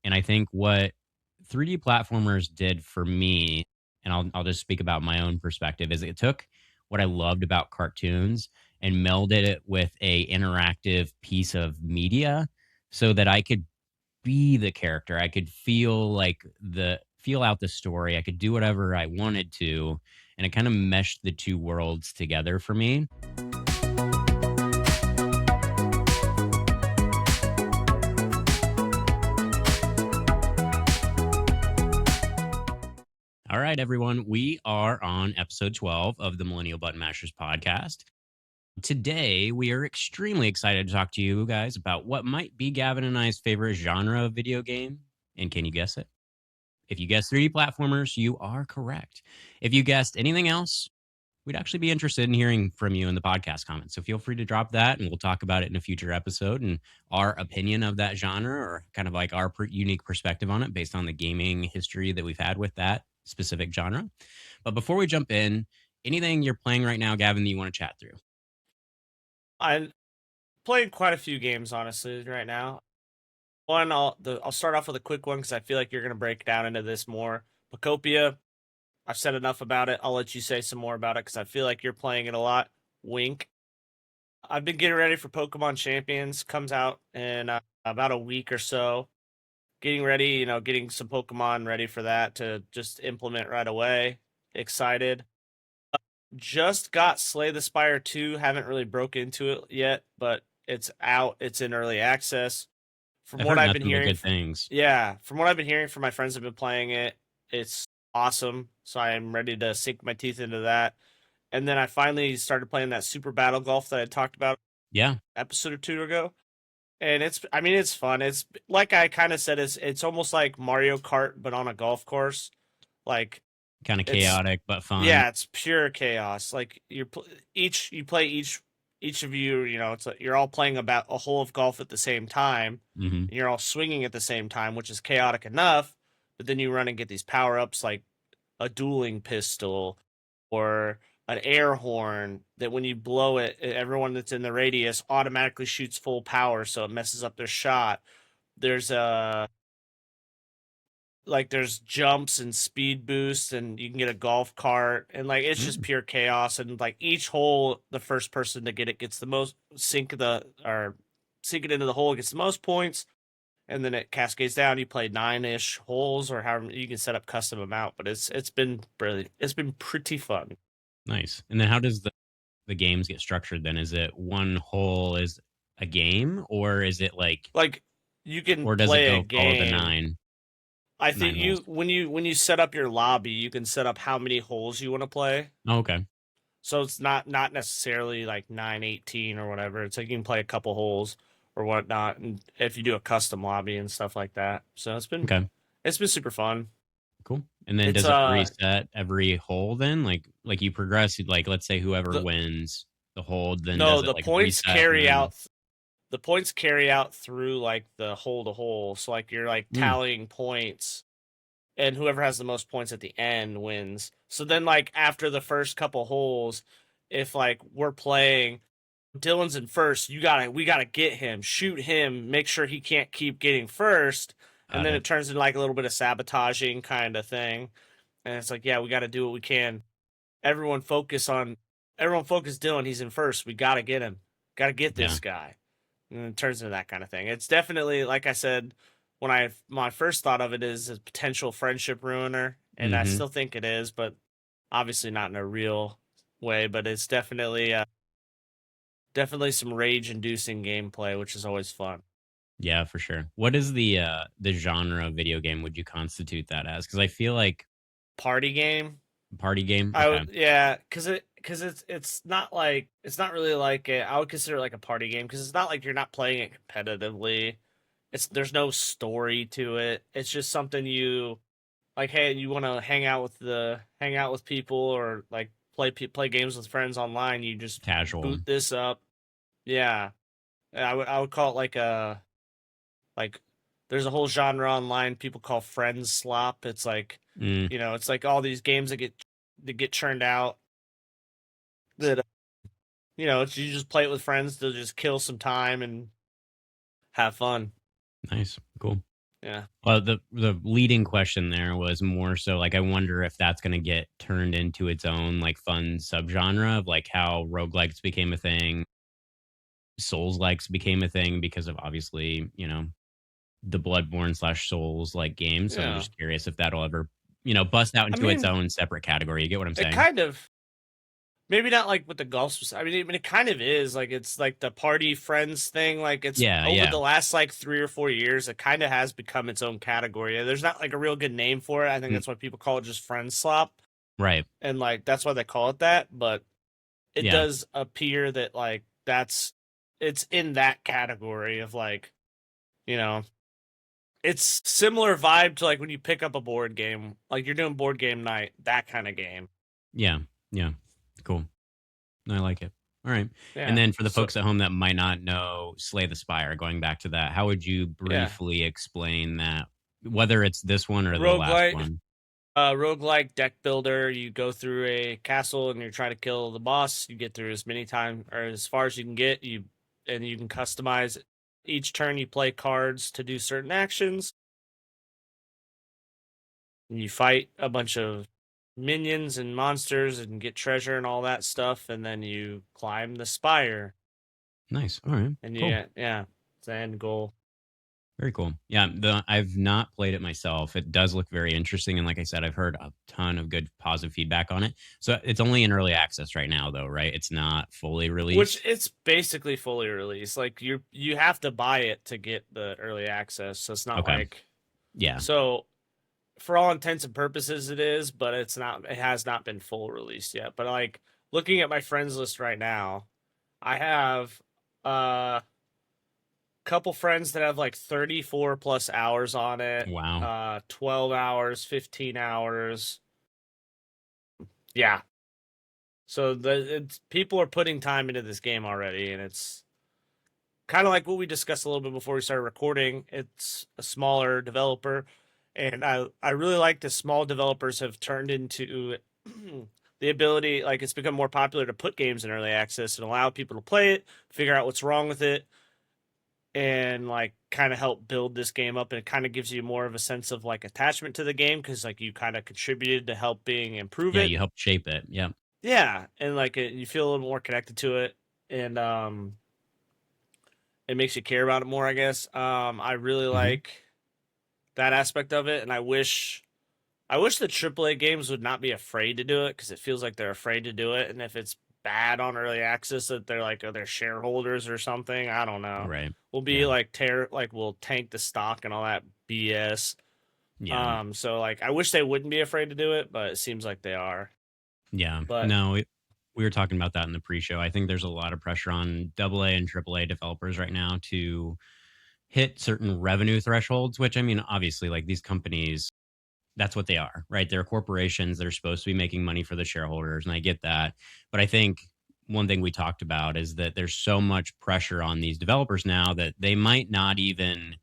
And I think what 3D platformers did for me, and I'll just speak about my own perspective, is it took what I loved about cartoons and melded it with a interactive piece of media so that I could be the character. I could feel out the story. I could do whatever I wanted to, and it kind of meshed the two worlds together for me. All right, everyone. We are on episode 12 of the Millennial Button Mashers podcast. Today, we are extremely excited to talk to you guys about what might be Gavin and I's favorite genre of video game. And can you guess it? If you guessed 3D platformers, you are correct. If you guessed anything else, we'd actually be interested in hearing from you in the podcast comments. So feel free to drop that and we'll talk about it in a future episode and our opinion of that genre or kind of like our unique perspective on it based on the gaming history that we've had with that specific genre. But before we jump in, anything you're playing right now, Gavin, that you want to chat through? I'm playing quite a few games, honestly, right now. I'll start off with a quick one because I feel like you're gonna break down into this more. Pocopia, I've said enough about it. I'll let you say some more about it because I feel like you're playing it a lot. Wink. I've been getting ready for Pokemon Champions. Comes out in about a week or so. Getting ready, getting some Pokemon ready for that to just implement right away. Excited. Just got Slay the Spire 2. Haven't really broke into it yet, but it's out. It's in early access. From I've what heard I've been nothing but hearing, good things. yeah, from what I've been hearing from my friends who've been playing it, it's awesome. So I am ready to sink my teeth into that. And then I finally started playing that Super Battle Golf that I talked about Yeah, episode or two ago. And I mean, it's fun. It's like I kind of said, it's almost like Mario Kart, but on a golf course. Like kind of it's chaotic but fun. Yeah, it's pure chaos. Like you play each of you. It's like you're all playing about a hole of golf at the same time. Hmm. And you're all swinging at the same time, which is chaotic enough. But then you run and get these power ups like a dueling pistol or an air horn that when you blow it, everyone that's in the radius automatically shoots full power, so it messes up their shot. There's a there's jumps and speed boosts and you can get a golf cart and it's just pure chaos and each hole the first person to get it gets the most sink it into the hole gets the most points and then it cascades down. You play 9-ish holes or however you can set up custom amount, but it's been brilliant. It's been pretty fun. Nice. And then how does the games get structured then? Is it one hole is a game or is it like Like you can or does it play a go follow the game. I think nine holes? when you set up your lobby, you can set up how many holes you want to play. Oh, okay. So it's not necessarily like 918 or whatever. It's like you can play a couple holes or whatnot, and if you do a custom lobby and stuff like that. So Okay. it's been super fun. Cool. And then It's does it reset every hole then? Like you progress, like let's say whoever the wins the hole, then no does it the like points reset and carry then out the points carry out through like the hole to hole. So like you're like mm, tallying points, and whoever has the most points at the end wins. So then like after the first couple holes, if like we're playing Dylan's in first, we gotta get him, shoot him, make sure he can't keep getting first, and got then it. it turns into like a little bit of sabotaging kind of thing. And it's like, yeah, we gotta do what we can. Everyone focus on Everyone focus Dylan, he's in first. We gotta get him. Gotta get Yeah. this guy. And it turns into that kind of thing. It's definitely, like I said, when my first thought of it is a potential friendship ruiner, and I Hmm. still think it is, but obviously not in a real way. But it's definitely some rage-inducing gameplay, which is always fun. Yeah, for sure. What is the genre of video game would you constitute that as? Because I feel like Party game, party game. I Okay. would, yeah, it's not really like I would consider it like a party game because it's not like you're not playing it competitively. There's no story to it. It's just something you like. Hey, you want to hang out with people or like play games with friends online. You just Casual. boot this up. Yeah, I would call it like there's a whole genre online people call friends slop. It's like, Mm, it's like all these games that get churned out that you just play it with friends to just kill some time and have fun. nice. Cool. Yeah. Well, the leading question there was more so like I wonder if that's going to get turned into its own like fun subgenre of like how roguelikes became a thing, Souls likes became a thing because of obviously, the Bloodborne slash Souls like games. So I'm Yeah. just curious if that'll ever, bust out I into its mean, own separate category. You get what I'm it saying? kind of maybe not like with the golf. I mean, it kind of is like it's like the party friends thing. Like it's Yeah, over yeah. the last like 3 or 4 years, it kind of has become its own category. There's not like a real good name for it. I think Mm, that's why people call it just friend slop, right. and like that's why they call it that. But it Yeah. does appear that like it's in that category of like you know it's similar vibe to like when you pick up a board game, like you're doing board game night, that kind of game. Yeah. Yeah. Cool. I like it. All right. And Yeah. then for the So folks at home that might not know Slay the Spire, going back to that, how would you yeah, briefly explain that, whether it's this one or the last roguelite, one? roguelike deck builder. You go through a castle and you're trying to kill the boss. You get through as many times or as far as you can get. You can customize it. Each turn. You play cards to do certain actions. And you fight a bunch of minions and monsters and get treasure and all that stuff. And then you climb the spire. Nice. All right. And Cool. yeah, it's the end goal. Very cool. Yeah, I've not played it myself. It does look very interesting, and like I said, I've heard a ton of good positive feedback on it. So it's only in early access right now, though, right? It's not fully Which released. it's basically fully released. Like you have to buy it to get the early access. So it's not Okay. like Yeah. so for all intents and purposes it is, but it has not been full released yet. But like looking at my friends list right now, I have a couple friends that have like 34 plus hours on it, Wow. 12 hours, 15 hours. Yeah. So people are putting time into this game already, and it's kind of like what we discussed a little bit before we started recording. It's a smaller developer, and I really like the small developers have turned into the ability, like it's become more popular to put games in early access and allow people to play it, figure out what's wrong with it, and like kind of help build this game up. And it kind of gives you more of a sense of like attachment to the game because like you kind of contributed to helping improve Yeah, it. you helped shape it. Yeah. Yeah, and like you feel a little more connected to it, and it makes you care about it more, I guess. I really Hmm. like that aspect of it, and I wish the AAA games would not be afraid to do it because it feels like they're afraid to do it, and if it's bad on early access, that they're like, they're shareholders or something. I don't know. Right. We'll be Yeah. like we'll tank the stock and all that BS. Yeah. So like I wish they wouldn't be afraid to do it, but it seems like they are. Yeah. But No, we were talking about that in the pre-show. I think there's a lot of pressure on AA and AAA developers right now to hit certain revenue thresholds, which I mean, obviously, like these companies, that's what they are, right? They're corporations. They're supposed to be making money for the shareholders, and I get that. But I think one thing we talked about is that there's so much pressure on these developers now that they might not even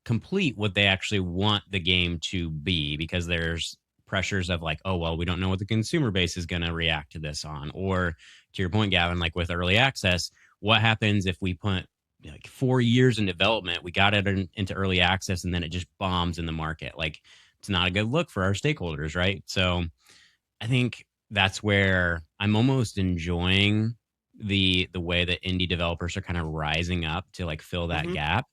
complete what they actually want the game to be because there's pressures of like, oh, well, we don't know what the consumer base is going to react to this on. Or to your point, Gavin, like with early access, what happens if we put like 4 years in development, we got it into early access, and then it just bombs in the market? Like, it's not a good look for our stakeholders, right? So I think that's where I'm almost enjoying the way that indie developers are kind of rising up to like fill that hmm gap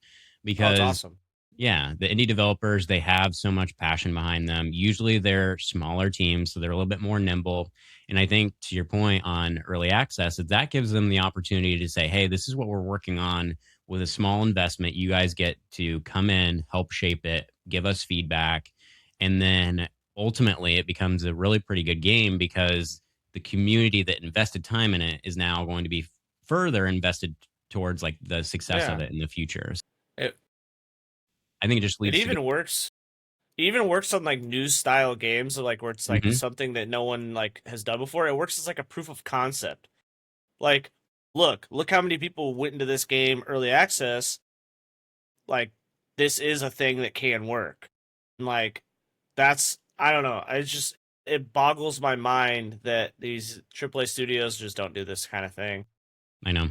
oh, it's because awesome. yeah, the indie developers, they have so much passion behind them. Usually they're smaller teams, so they're a little bit more nimble. And I think to your point on early access, that gives them the opportunity to say, hey, this is what we're working on with a small investment. You guys get to come in, help shape it, give us feedback. And then ultimately it becomes a really pretty good game because the community that invested time in it is now going to be further invested towards like the success of Yeah. it in the future. It I think it just it leads to good. even works. It even works on like news style games, like where it's like Mhm. something that no one like has done before. It works as like a proof of concept. Like, look how many people went into this game early access. Like, this is a thing that can work. And like, that's I don't know. It boggles my mind that these AAA studios just don't do this kind of thing. I know.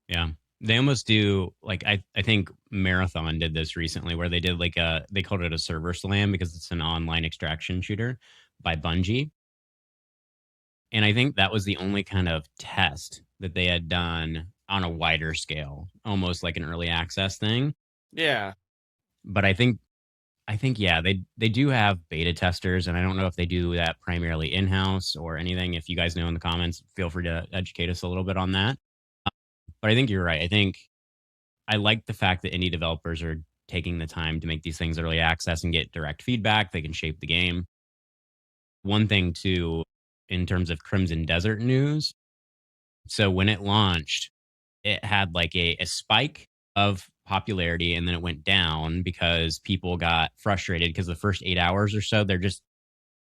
Yeah. They almost do like I think Marathon did this recently where they did like they called it a server slam because it's an online extraction shooter by Bungie. And I think that was the only kind of test that they had done on a wider scale, almost like an early access thing. Yeah. But I think yeah, they do have beta testers, and I don't know if they do that primarily in house or anything. If you guys know in the comments, feel free to educate us a little bit on that. But I think you're right. I think I like the fact that indie developers are taking the time to make these things early access and get direct feedback. They can shape the game. One thing too, in terms of Crimson Desert news. So when it launched, it had like a spike of popularity and then it went down because people got frustrated because the first 8 hours or so, they're just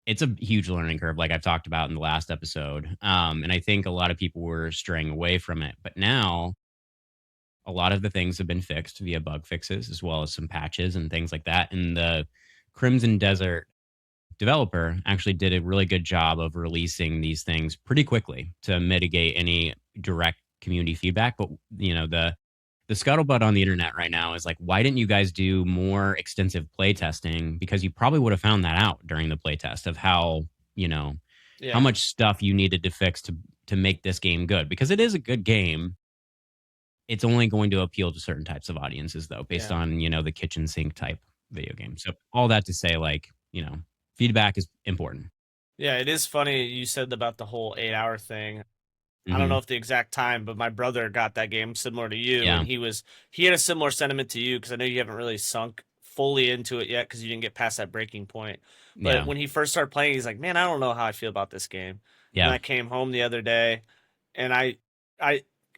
it's a huge learning curve, like I've talked about in the last episode. And I think a lot of people were straying away from it. But now a lot of the things have been fixed via bug fixes as well as some patches and things like that. And the Crimson Desert developer actually did a really good job of releasing these things pretty quickly to mitigate any direct community feedback. But the scuttlebutt on the internet right now is like, why didn't you guys do more extensive play testing? Because you probably would have found that out during the play test of how how Yeah. much stuff you needed to fix to make this game good. Because it is a good game. It's only going to appeal to certain types of audiences, though, based Yeah. on the kitchen sink type video game. So all that to say, like, feedback is important. Yeah, it is funny you said about the whole 8 hour thing. I don't know Hmm. if the exact time, but my brother got that game similar to you, Yeah, and he had a similar sentiment to you because I know you haven't really sunk fully into it yet because you didn't get past that breaking point. But yeah, when he first started playing, he's like, "Man, I don't know how I feel about this game." And yeah. I came home the other day, and I,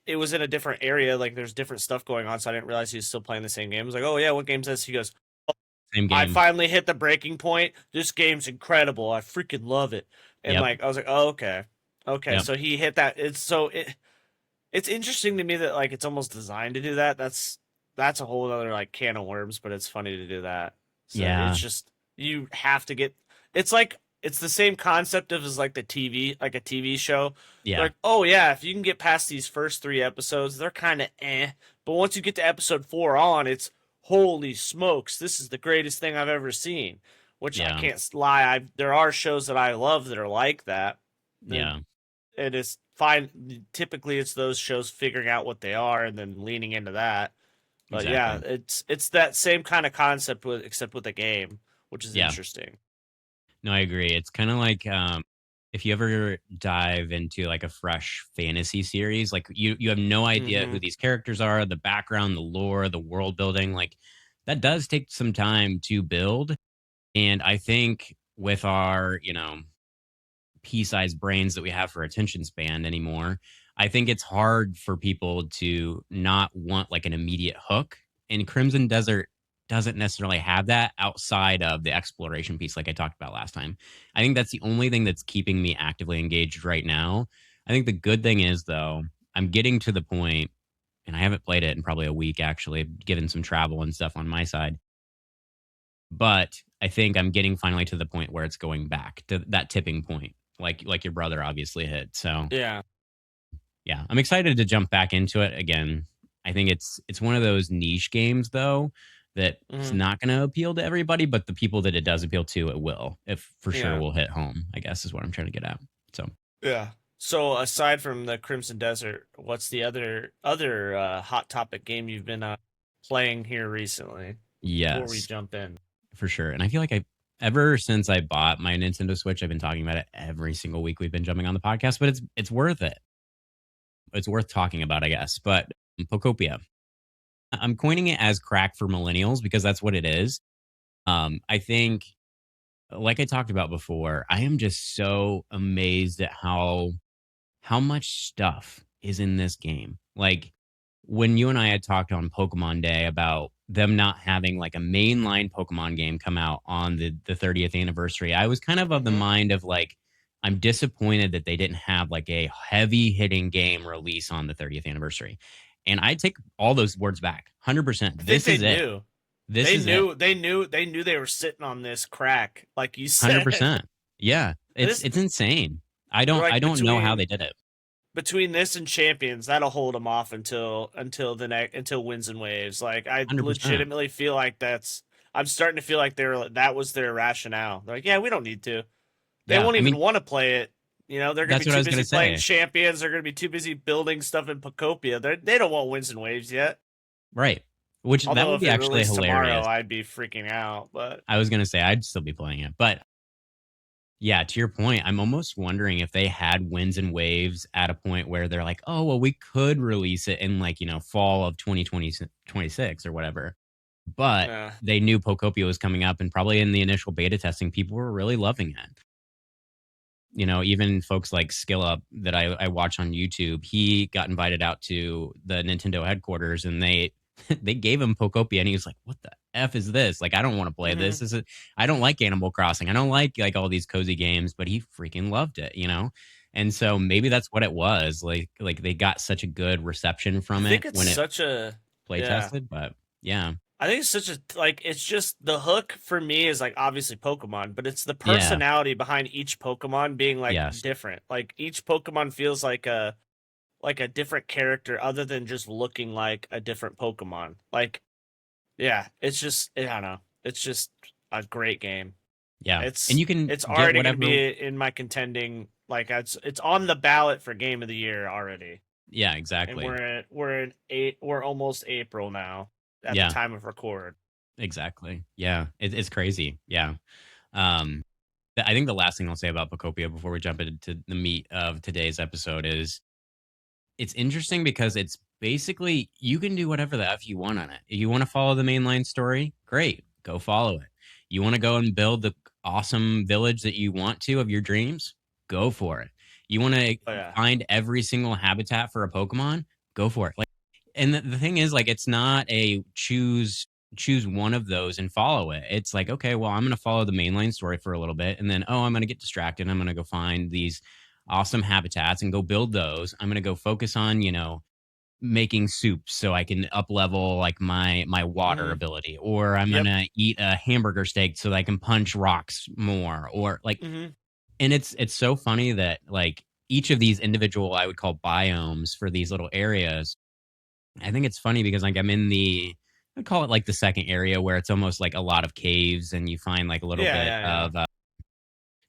it was in a different area, like there's different stuff going on, so I didn't realize he was still playing the same game. I was like, "Oh yeah, what game's this?" He goes, Same I game. finally hit the breaking point. This game's incredible. I freaking love it. And Yep, like I was like, oh, okay. Okay. yep. So he hit that. It's interesting to me that like it's almost designed to do that. That's a whole other like can of worms, but it's funny to do that. So it's Yeah, just you have to get it's like it's the same concept of as like the TV, like a TV show. They're yeah, like, oh yeah, if you can get past these first three episodes, they're kind of eh. But once you get to episode four on, it's holy smokes, this is the greatest thing I've ever seen. Which I yeah, can't lie, there are shows that I love that are like that. Then yeah. it is fine. Typically, it's those shows figuring out what they are and then leaning into that. But yeah, Exactly. it's that same kind of concept with except with a game, which is Yeah. interesting. No, I agree. It's kind of like if you ever dive into like a fresh fantasy series, like you have no idea Mm-hmm. who these characters are, the background, the lore, the world building, like that does take some time to build. And I think with our, pea-sized brains that we have for attention span anymore, I think it's hard for people to not want like an immediate hook. And Crimson Desert doesn't necessarily have that outside of the exploration piece, like I talked about last time. I think that's the only thing that's keeping me actively engaged right now. I think the good thing is, though, I'm getting to the point, and I haven't played it in probably a week actually, given some travel and stuff on my side. But I think I'm getting finally to the point where it's going back to that tipping point, like your brother obviously hit. So Yeah. yeah, I'm excited to jump back into it again. I think it's one of those niche games though that it's Mm-hmm. not going to appeal to everybody, but the people that it does appeal to, it will. If for sure Yeah. will hit home, I guess is what I'm trying to get at. So Yeah. So aside from the Crimson Desert, what's the other hot topic game you've been playing here recently? Before we yes, jump in. for sure. And I feel like I ever since I bought my Nintendo Switch, I've been talking about it every single week we've been jumping on the podcast, but it's worth it. It's worth talking about, I guess. But Pocopia, I'm coining it as crack for millennials because that's what it is. I think, like I talked about before, I am just so amazed at how much stuff is in this game. Like when you and I had talked on Pokemon Day about them not having like a mainline Pokemon game come out on the 30th anniversary, I was kind of the Mm-hmm. mind of like, I'm disappointed that they didn't have like a heavy hitting game release on the 30th anniversary. And I take all those words back. I 100%. think This they is it. knew. This They is it. knew they knew they knew they were sitting on this crack, like you said. 100%. Yeah. It's This it's insane. they're I like don't know how between they did it. between this and Champions, that'll hold them off until Winds and Waves. Like I 100%. legitimately feel like I'm starting to feel like that was their rationale. They're like, yeah, we don't need to. They Yeah. won't I even mean, want to play it. You know, they're going to that's be what I too was busy gonna playing say. Champions. They're going to be too busy building stuff in Pocopia. They don't want Winds and Waves yet. Right. Which that Although would if be it actually released tomorrow, hilarious. I'd be freaking out. But I was gonna say I'd still be playing it. But yeah, to your point, I'm almost wondering if they had Winds and Waves at a point where they're like, "Oh, well, we could release it in like, fall of 2026 or whatever." But uh, they knew Pocopia was coming up, and probably in the initial beta testing, people were really loving it. Even folks like SkillUp that I watch on YouTube, he got invited out to the Nintendo headquarters, and they they gave him Pocopia, and he was like, "What the f is this? Like, I don't want to play this. mhm. I don't like Animal Crossing. I don't like all these cozy games." But he freaking loved it. And so maybe that's what it was. Like they got such a good reception I from it think it's when it such a play yeah. tested. But yeah, I think it's such a like it's just the hook for me is like obviously Pokemon, but it's the yeah, personality behind each Pokemon being like yes, different. Like each Pokemon feels like a different character other than just looking like a different Pokemon. Like yeah, it's just I don't know. It's just a great game. yeah, and It's you can it's get already going to whatever. be in my contending it's on the ballot for game of the year already. Yeah, And exactly. we're almost April now at the Yeah, time of record. exactly. Yeah, it's crazy. Yeah. Um, I think the last thing I'll say about Pocopia before we jump into the meat of today's episode is it's interesting because it's basically you can do whatever the F you want on it. You want to follow the mainline story? Great, go follow it. You want to go and build the awesome village that you want to of your dreams? Go for it. You want to Oh yeah. find every single habitat for a Pokemon? Go for it. Like, and the thing is, like, it's not a choose one of those and follow it. It's like, okay, well, I'm going to follow the mainline story for a little bit, and then I'm going to get distracted. I'm going to go find these awesome habitats and go build those. I'm going to go focus on making soups so I can up level like my water Mhm. ability, or I'm Yep. gonna eat a hamburger steak so that I can punch rocks more, or like. Mhm. And it's so funny that like each of these individual I would call biomes for these little areas. I think it's funny because like I'm in I call it like the second area where it's almost like a lot of caves and you find like a little Yeah, bit yeah, yeah. of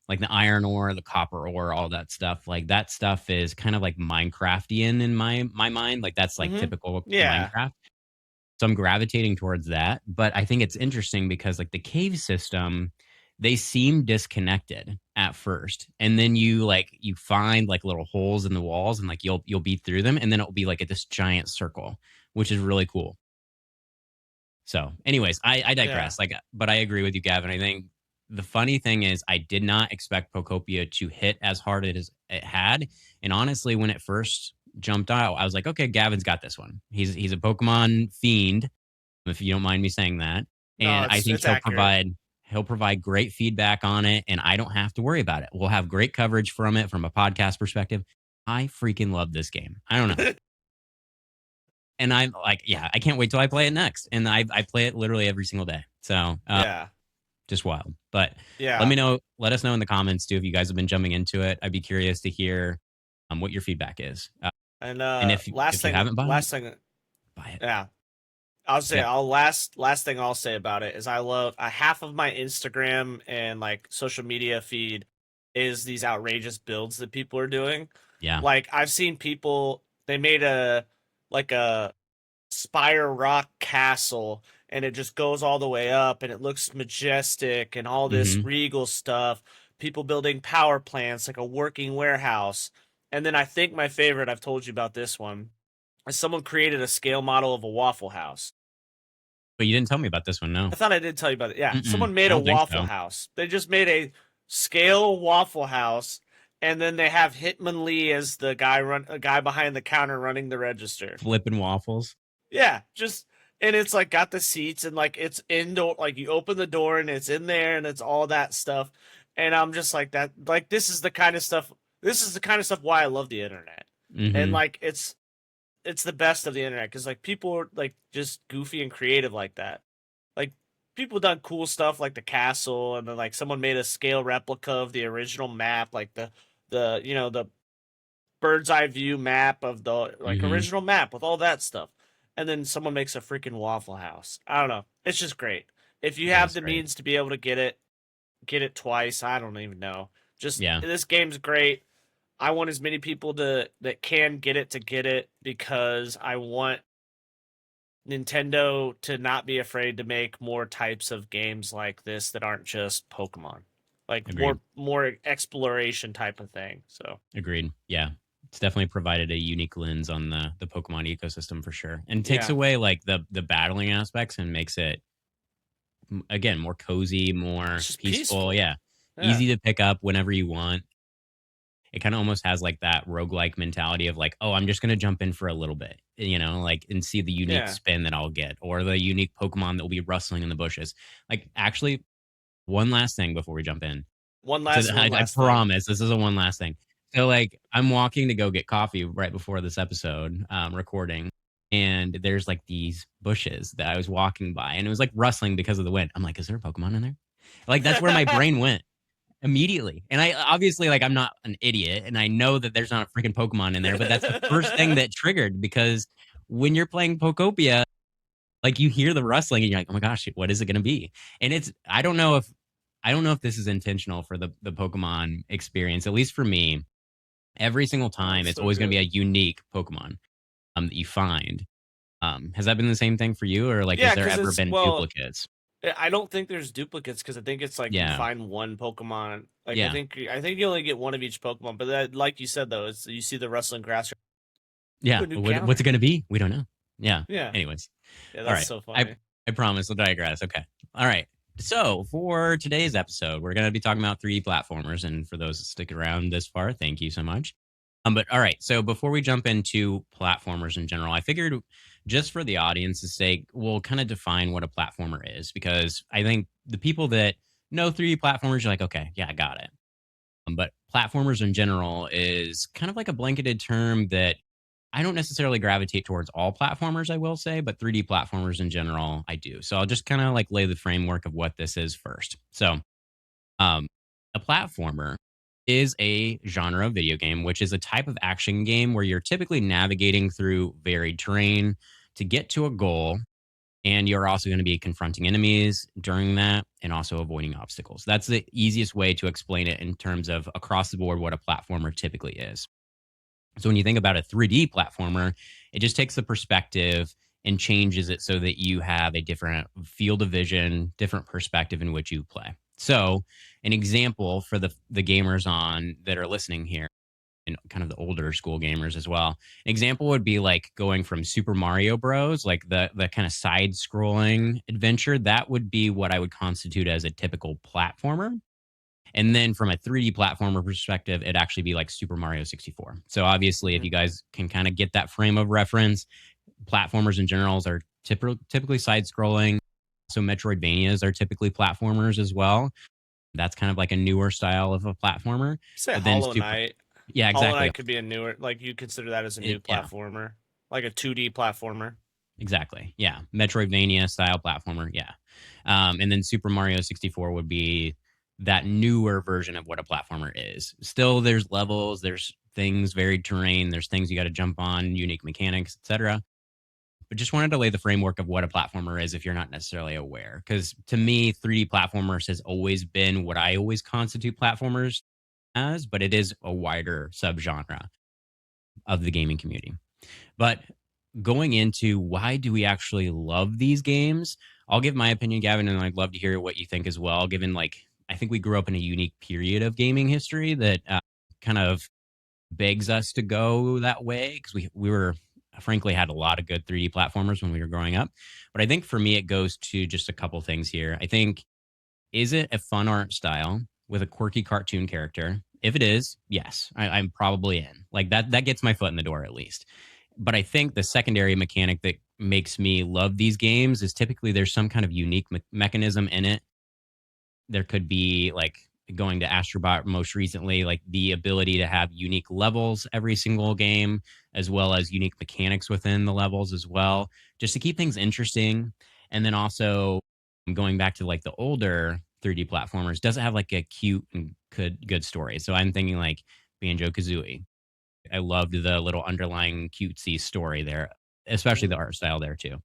like the iron ore, the copper ore, all that stuff. Like that stuff is kind of like Minecraftian in my mind. Like that's like Mhm. typical Yeah. Minecraft. So I'm gravitating towards that. But I think it's interesting because like the cave system, they seem disconnected at first. And then you find like little holes in the walls and like you'll beat through them and then it'll be like this giant circle, which is really cool. So, anyways, I Yeah. digress. Like, but I agree with you, Gavin. I think the funny thing is, I did not expect Pocopia to hit as hard as it had. And honestly, when it first jumped out, I was like, okay, Gavin's got this one. He's a Pokemon fiend, if you don't mind me saying that. No, And I think it's accurate. he'll provide great feedback on it, and I don't have to worry about it. We'll have great coverage from it from a podcast perspective. I freaking love this game. I don't know. And I'm like, yeah, I can't wait till I play it next. And I play it literally every single day. So Yeah. just wild. But Yeah. let us know in the comments too if you guys have been jumping into it. I'd be curious to hear what your feedback is. And And if you haven't bought it, last thing buy it. yeah. I'll say Yep. I'll last thing I'll say about it is I love half of my Instagram and like social media feed is these outrageous builds that people are doing. Yeah. Like I've seen people they made a spire rock castle and it just goes all the way up and it looks majestic and all this Hmm. regal stuff. People building power plants like a working warehouse. And then I think my favorite, I've told you about this one, is someone created a scale model of a Waffle House. But you didn't tell me about this one. No. I thought I did tell you about it. Yeah, Mm-mm. someone made I a don't think Waffle so. House. They just made a scale Waffle House, and then they have Hitman Lee as the a guy behind the counter running the register. Flipping waffles. Yeah, just and it's like got the seats and like it's indoor. Like you open the door and it's in there and it's all that stuff. And I'm just like that. Like this is the kind of stuff. This is the kind of stuff why I love the internet. And Hmm. like it's the best of the internet because like people are like just goofy and creative like that. Like people done cool stuff like the castle and then like someone made a scale replica of the original map, like the bird's eye view map of the like Hmm. original map with all that stuff, and then someone makes a freaking Waffle House. I don't know. It's just great. If you It have is the great. means to be able to get it twice. I don't even know. Just Yeah, this game's great. I want as many people to that can get it because I want Nintendo to not be afraid to make more types of games like this that aren't just Pokemon. Like agreed. more exploration type of thing. So, Agreed. Yeah. It's definitely provided a unique lens on the Pokemon ecosystem for sure. And takes yeah. away like the battling aspects and makes it again more cozy, It's more just peaceful. peaceful. Yeah. Yeah. Easy to pick up whenever you want. It kind of almost has like that roguelike mentality of like, oh, I'm just gonna jump in for a little bit, like and see the unique Yeah. spin that I'll get or the unique Pokemon that will be rustling in the bushes. Like actually, one last thing before we jump in. One I last thing. promise this is a one last thing. So like I'm walking to go get coffee right before this episode recording, and there's like these bushes that I was walking by, and it was like rustling because of the wind. I'm like, is there a Pokemon in there? Like that's where my brain went immediately. And I obviously like I'm not an idiot, and I know that there's not a freaking Pokemon in there, but that's the first thing that triggered because when you're playing Pokopia, like you hear the rustling and you're like, oh my gosh, what is it going to be? And it's I don't know if this is intentional for the Pokemon experience. At least for me, every single Oh, time it's it's so always going to be good. a unique Pokemon that you find. Has that been the same thing for you, or like has Yeah, there because ever it's been well, duplicates? I don't think there's duplicates because I think it's like you Yeah, find one Pokemon. Like yeah, I think you only get one of each Pokemon. But that, like you said though, it's you see the rustling grass. yeah. A new What's it counter. going to be? We don't know. Yeah. Yeah, Anyways, yeah, all that's right. so I funny. I promise I'll digress. Okay. All right. So for today's episode, we're going to be talking about 3D platformers, and for those that stick around this far, thank you so much. But all right, so before we jump into platformers in general, I figured just for the audience's sake, we'll kind of define what a platformer is because I think the people that know 3D platformers, you're like, okay, yeah, I got it. But platformers in general is kind of like a blanketed term that I don't necessarily gravitate towards all platformers, I will say, but 3D platformers in general, I do. So I'll just kind of like lay the framework of what this is first. So, um, a platformer is a genre of video game, which is a type of action game where you're typically navigating through varied terrain to get to a goal. And you're also going to be confronting enemies during that and also avoiding obstacles. That's the easiest way to explain it in terms of across the board what a platformer typically is. So when you think about a 3D platformer, it just takes the perspective and changes it so that you have a different field of vision, different perspective in which you play. So, an example for the gamers on that are listening here and kind of the older school gamers as well. An example would be like going from Super Mario Bros, like the kind of side scrolling adventure. That would be what I would constitute as a typical platformer. And then from a 3D platformer perspective, it'd actually be like Super Mario 64. So obviously, if Hmm. you guys can kind of get that frame of reference, platformers in generals are typically side scrolling. So Metroidvanias are typically platformers as well. That's kind of like a newer style of a platformer. Say But then Hollow super, Knight. yeah, Hollow exactly. Knight could be a newer, like you consider that as a new Yeah, platformer, like a 2D platformer. exactly. Yeah, Metroidvania style platformer. Yeah, and then Super Mario 64 would be that newer version of what a platformer is. Still, there's levels, there's things, varied terrain, there's things you got to jump on, unique mechanics, etc. But just wanted to lay the framework of what a platformer is if you're not necessarily aware. Because to me, 3D platformers has always been what I always constitute platformers as, but it is a wider subgenre of the gaming community. But going into why do we actually love these games, I'll give my opinion, Gavin, and I'd love to hear what you think as well, given like I think we grew up in a unique period of gaming history that kind of begs us to go that way because we were frankly had a lot of good 3D platformers when we were growing up. But I think for me, it goes to just a couple things here. I think, is it a fun art style with a quirky cartoon character? If it is, yes, I'm probably in. Like that gets my foot in the door at least. But I think the secondary mechanic that makes me love these games is typically there's some kind of unique mechanism in it. There could be like going to Astrobot most recently, like the ability to have unique levels every single game, as well as unique mechanics within the levels as well, just to keep things interesting. And then also going back to like the older 3D platformers, does it have like a cute and good story? So I'm thinking like Banjo Kazooie. I loved the little underlying cutesy story there, especially the Mhm. art style there too.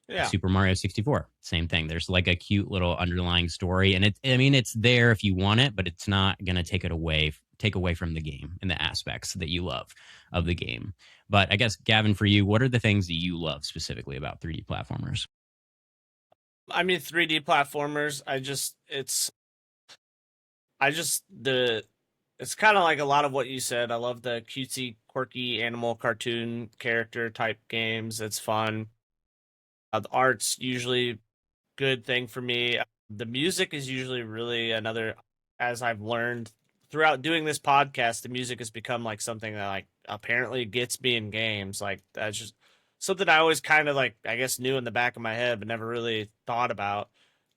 Yeah. Super Mario 64, same thing. There's like a cute little underlying story, and I mean, it's there if you want it, but it's not going to take away from the game and the aspects that you love of the game. But I guess, Gavin, for you, what are the things that you love specifically about 3D platformers? I mean, 3D platformers. I just the it's kind of like a lot of what you said. I love the cutesy, quirky animal cartoon character type games. It's fun. The art's usually good thing for me. The music is usually really another, as I've learned throughout doing this podcast, the music has become like something that like apparently gets me in games. Like that's just something I always kind of like, I guess, knew in the back of my head, but never really thought about.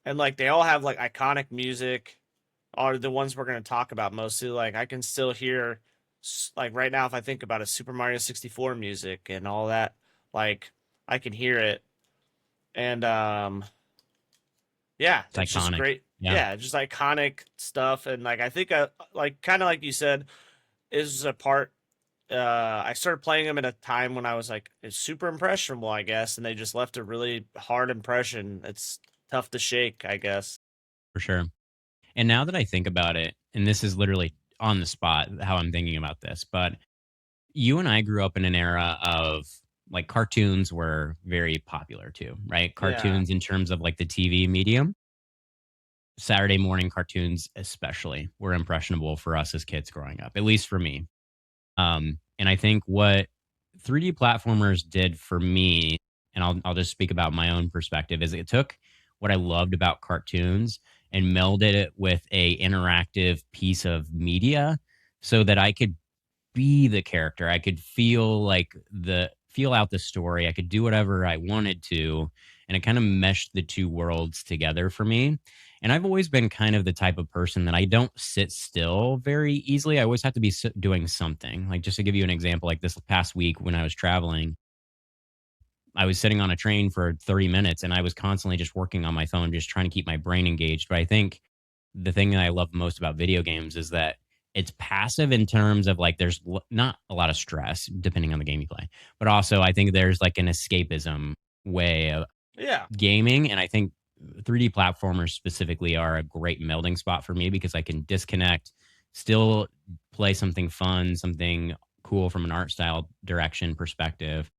And like they all have like iconic music, are the ones we're going to talk about mostly. Like I can still hear, like right now, if I think about a Super Mario 64 music and all that, like I can hear it. And yeah, It's it's just iconic. great. Yeah, Yeah, just iconic stuff, and like I think, like kind of like you said, is a part. I started playing them at a time when I was like it's super impressionable, I guess, and they just left a really hard impression. It's tough to shake, I guess. for sure. And now that I think about it, and this is literally on the spot how I'm thinking about this, but you and I grew up in an era of like cartoons were very popular too, right? Yeah, Cartoons in terms of like the TV medium. Saturday morning cartoons, especially, were impressionable for us as kids growing up, at least for me. And I think what 3D platformers did for me, and I'll just speak about my own perspective, is it took what I loved about cartoons and melded it with a interactive piece of media so that I could be the character. I could feel out the story. I could do whatever I wanted to, and it kind of meshed the two worlds together for me. And I've always been kind of the type of person that I don't sit still very easily. I always have to be doing something. Like just to give you an example, like this past week when I was traveling, I was sitting on a train for 30 minutes and I was constantly just working on my phone, just trying to keep my brain engaged. But I think the thing that I love most about video games is that it's passive in terms of like there's not a lot of stress depending on the game you play, but also I think there's like an escapism way of yeah, gaming. And I think 3D platformers specifically are a great melding spot for me because I can disconnect, still play something fun, something cool from an art style direction perspective.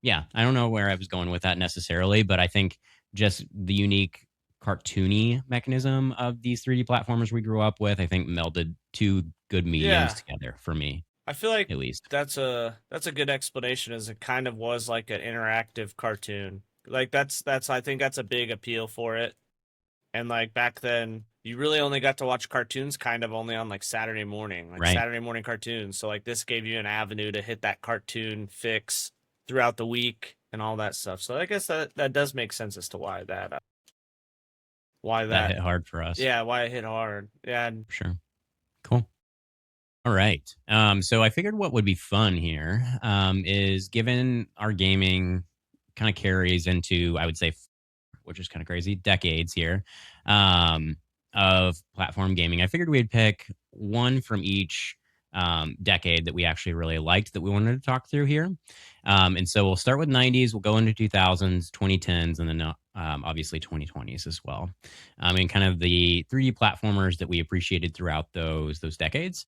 Yeah, I don't know where I was going with that necessarily, but I think just the unique cartoony mechanism of these 3D platformers we grew up with, I think melded two good mediums yeah. together for me, I feel like at least. that's a good explanation. As it kind of was like an interactive cartoon. Like that's I think that's a big appeal for it. And like back then, you really only got to watch cartoons kind of only on like Saturday morning, like Right. Saturday morning cartoons. So like this gave you an avenue to hit that cartoon fix throughout the week and all that stuff. So I guess that does make sense as to why That that hit hard for us, yeah, why it hit hard. Yeah, and for sure. Cool. All right. So I figured what would be fun here is given our gaming kind of carries into, I would say, which is kind of crazy, decades here um, of platform gaming. I figured we'd pick one from each decade that we actually really liked that we wanted to talk through here. And so we'll start with 90s, we'll go into 2000s, 2010s, and then obviously 2020s as well. And kind of the 3D platformers that we appreciated throughout those decades.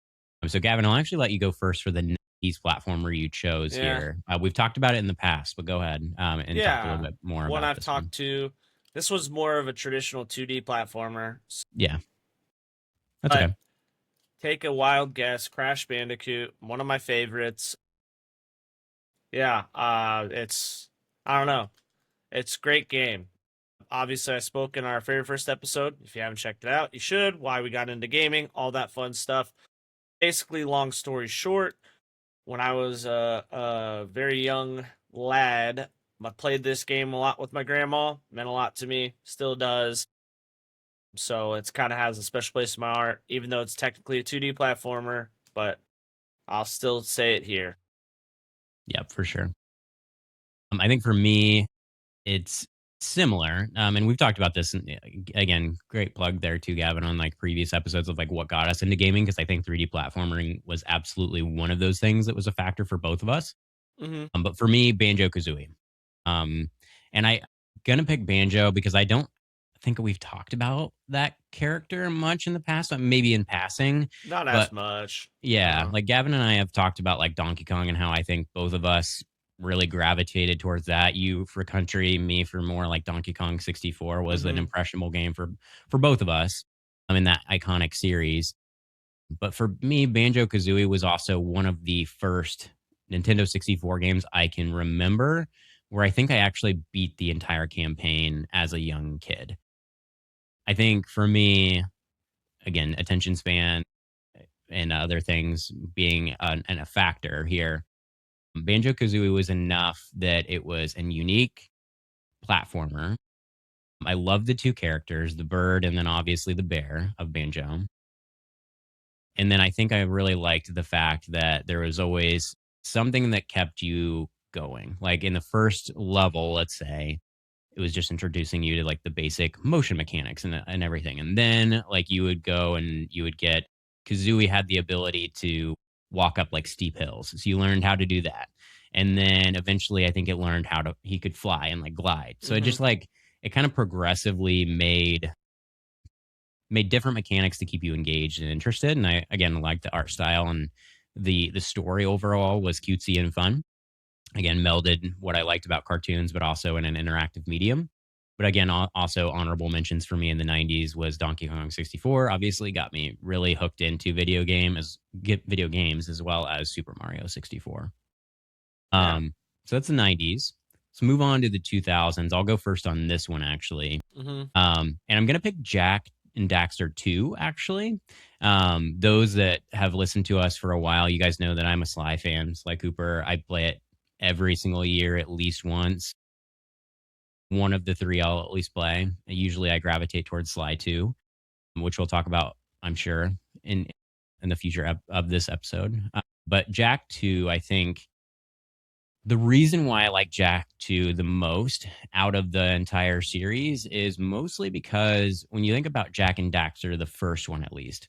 So Gavin, I'll actually let you go first for the 90s platformer you chose yeah. here. We've talked about it in the past, but go ahead and talk a little Yeah. bit more One about I've this one. talked to, this was more of a traditional 2D platformer. Yeah, that's But okay. take a wild guess, Crash Bandicoot, one of my favorites. Yeah, it's I don't know. It's a great game. Obviously, I spoke in our very first episode. If you haven't checked it out, you should. Why we got into gaming, all that fun stuff. Basically, long story short, when I was a very young lad, I played this game a lot with my grandma. Meant a lot to me, still does. So it's kind of has a special place in my heart, even though it's technically a 2D platformer. But I'll still say it here. Yep, for sure. I think for me, it's similar. And we've talked about this. And again, great plug there too, Gavin, on like previous episodes of like what got us into gaming, because I think 3D platforming was absolutely one of those things that was a factor for both of us. Hmm. But for me, Banjo Kazooie. Um, and I gonna pick Banjo because I don't think we've talked about that character much in the past, maybe in passing. Not as But much. yeah, No. like Gavin and I have talked about like Donkey Kong and how I think both of us really gravitated towards that. You for country, me for more like Donkey Kong 64 was an Hmm. impressionable game for both of us. I mean that iconic series. But for me, Banjo Kazooie was also one of the first Nintendo 64 games I can remember where I think I actually beat the entire campaign as a young kid. I think for me, again, attention span and other things being a factor here, Banjo Kazooie was enough that it was a unique platformer. I love the two characters, the bird and then obviously the bear of Banjo. And then I think I really liked the fact that there was always something that kept you going. Like in the first level, let's say, it was just introducing you to like the basic motion mechanics and everything. And then like you would go and you would get Kazooie had the ability to walk up like steep hills. So you learned how to do that. And then eventually I think it learned how to he could fly and like glide. So it Hmm. just like it kind of progressively made different mechanics to keep you engaged and interested. And I again like the art style and the story overall was cutesy and fun. Again, melded what I liked about cartoons, but also in an interactive medium. But again, also honorable mentions for me in the 90s was Donkey Kong 64. Obviously, got me really hooked into video games as well as Super Mario 64. Yeah. So that's the 90s. Let's move on to the 2000s. I'll go first on this one actually. Hmm. And I'm gonna pick Jak and Daxter 2, actually. Those that have listened to us for a while, you guys know that I'm a Sly fan, Sly Cooper. I play it every single year at least once. One of the three I'll at least play. Usually I gravitate towards Sly 2, which we'll talk about, I'm sure, in the future of this episode. But Jak 2, I think the reason why I like Jak 2 the most out of the entire series is mostly because when you think about Jak and Daxter, the first one at least,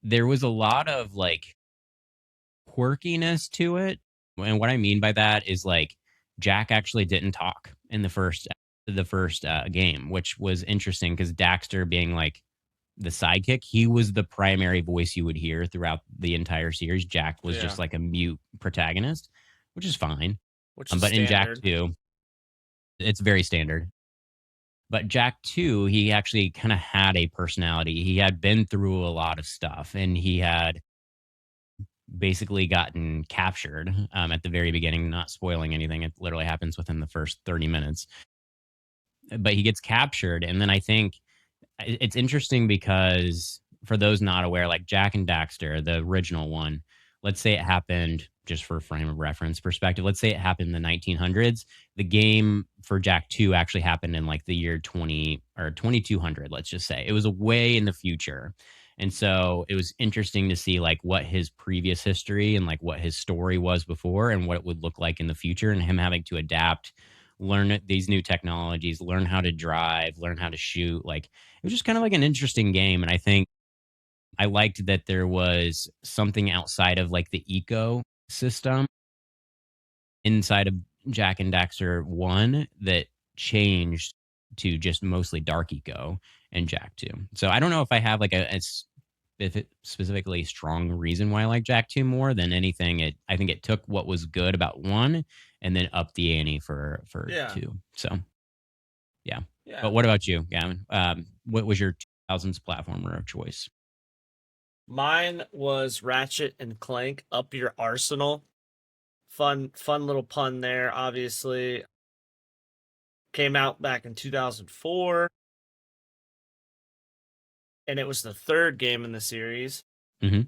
there was a lot of like quirkiness to it. And what I mean by that is like Jak actually didn't talk in the first game, which was interesting because Daxter being like the sidekick, he was the primary voice you would hear throughout the entire series. Jak was Yeah. just like a mute protagonist, which is fine. Which is But in Jak standard. 2, it's very standard. But Jak 2, he actually kind of had a personality. He had been through a lot of stuff and he had basically gotten captured at the very beginning, not spoiling anything. It literally happens within the first 30 minutes. But he gets captured. And then I think it's interesting because for those not aware, like Jak and Daxter, the original one, let's say it happened just for frame of reference perspective. Let's say it happened in the 1900s. The game for Jak 2 actually happened in like the year 20 or 2200, let's just say. It was a way in the future. And so it was interesting to see like what his previous history and like what his story was before and what it would look like in the future and him having to adapt, learn these new technologies, learn how to drive, learn how to shoot. Like it was just kind of like an interesting game. And I think I liked that there was something outside of like the ecosystem inside of Jak and Daxter 1 that changed to just mostly dark eco and Jak 2. So I don't know if I have like a specifically strong reason why I like Jak 2 more than anything. I think it took what was good about 1 and then upped the ante for Yeah. 2. So yeah. Yeah. But what about you, Gavin? What was your 2000s platformer of choice? Mine was Ratchet and Clank Up Your Arsenal. Fun little pun there, obviously. Came out back in 2004, and it was the third game in the series. Hmm.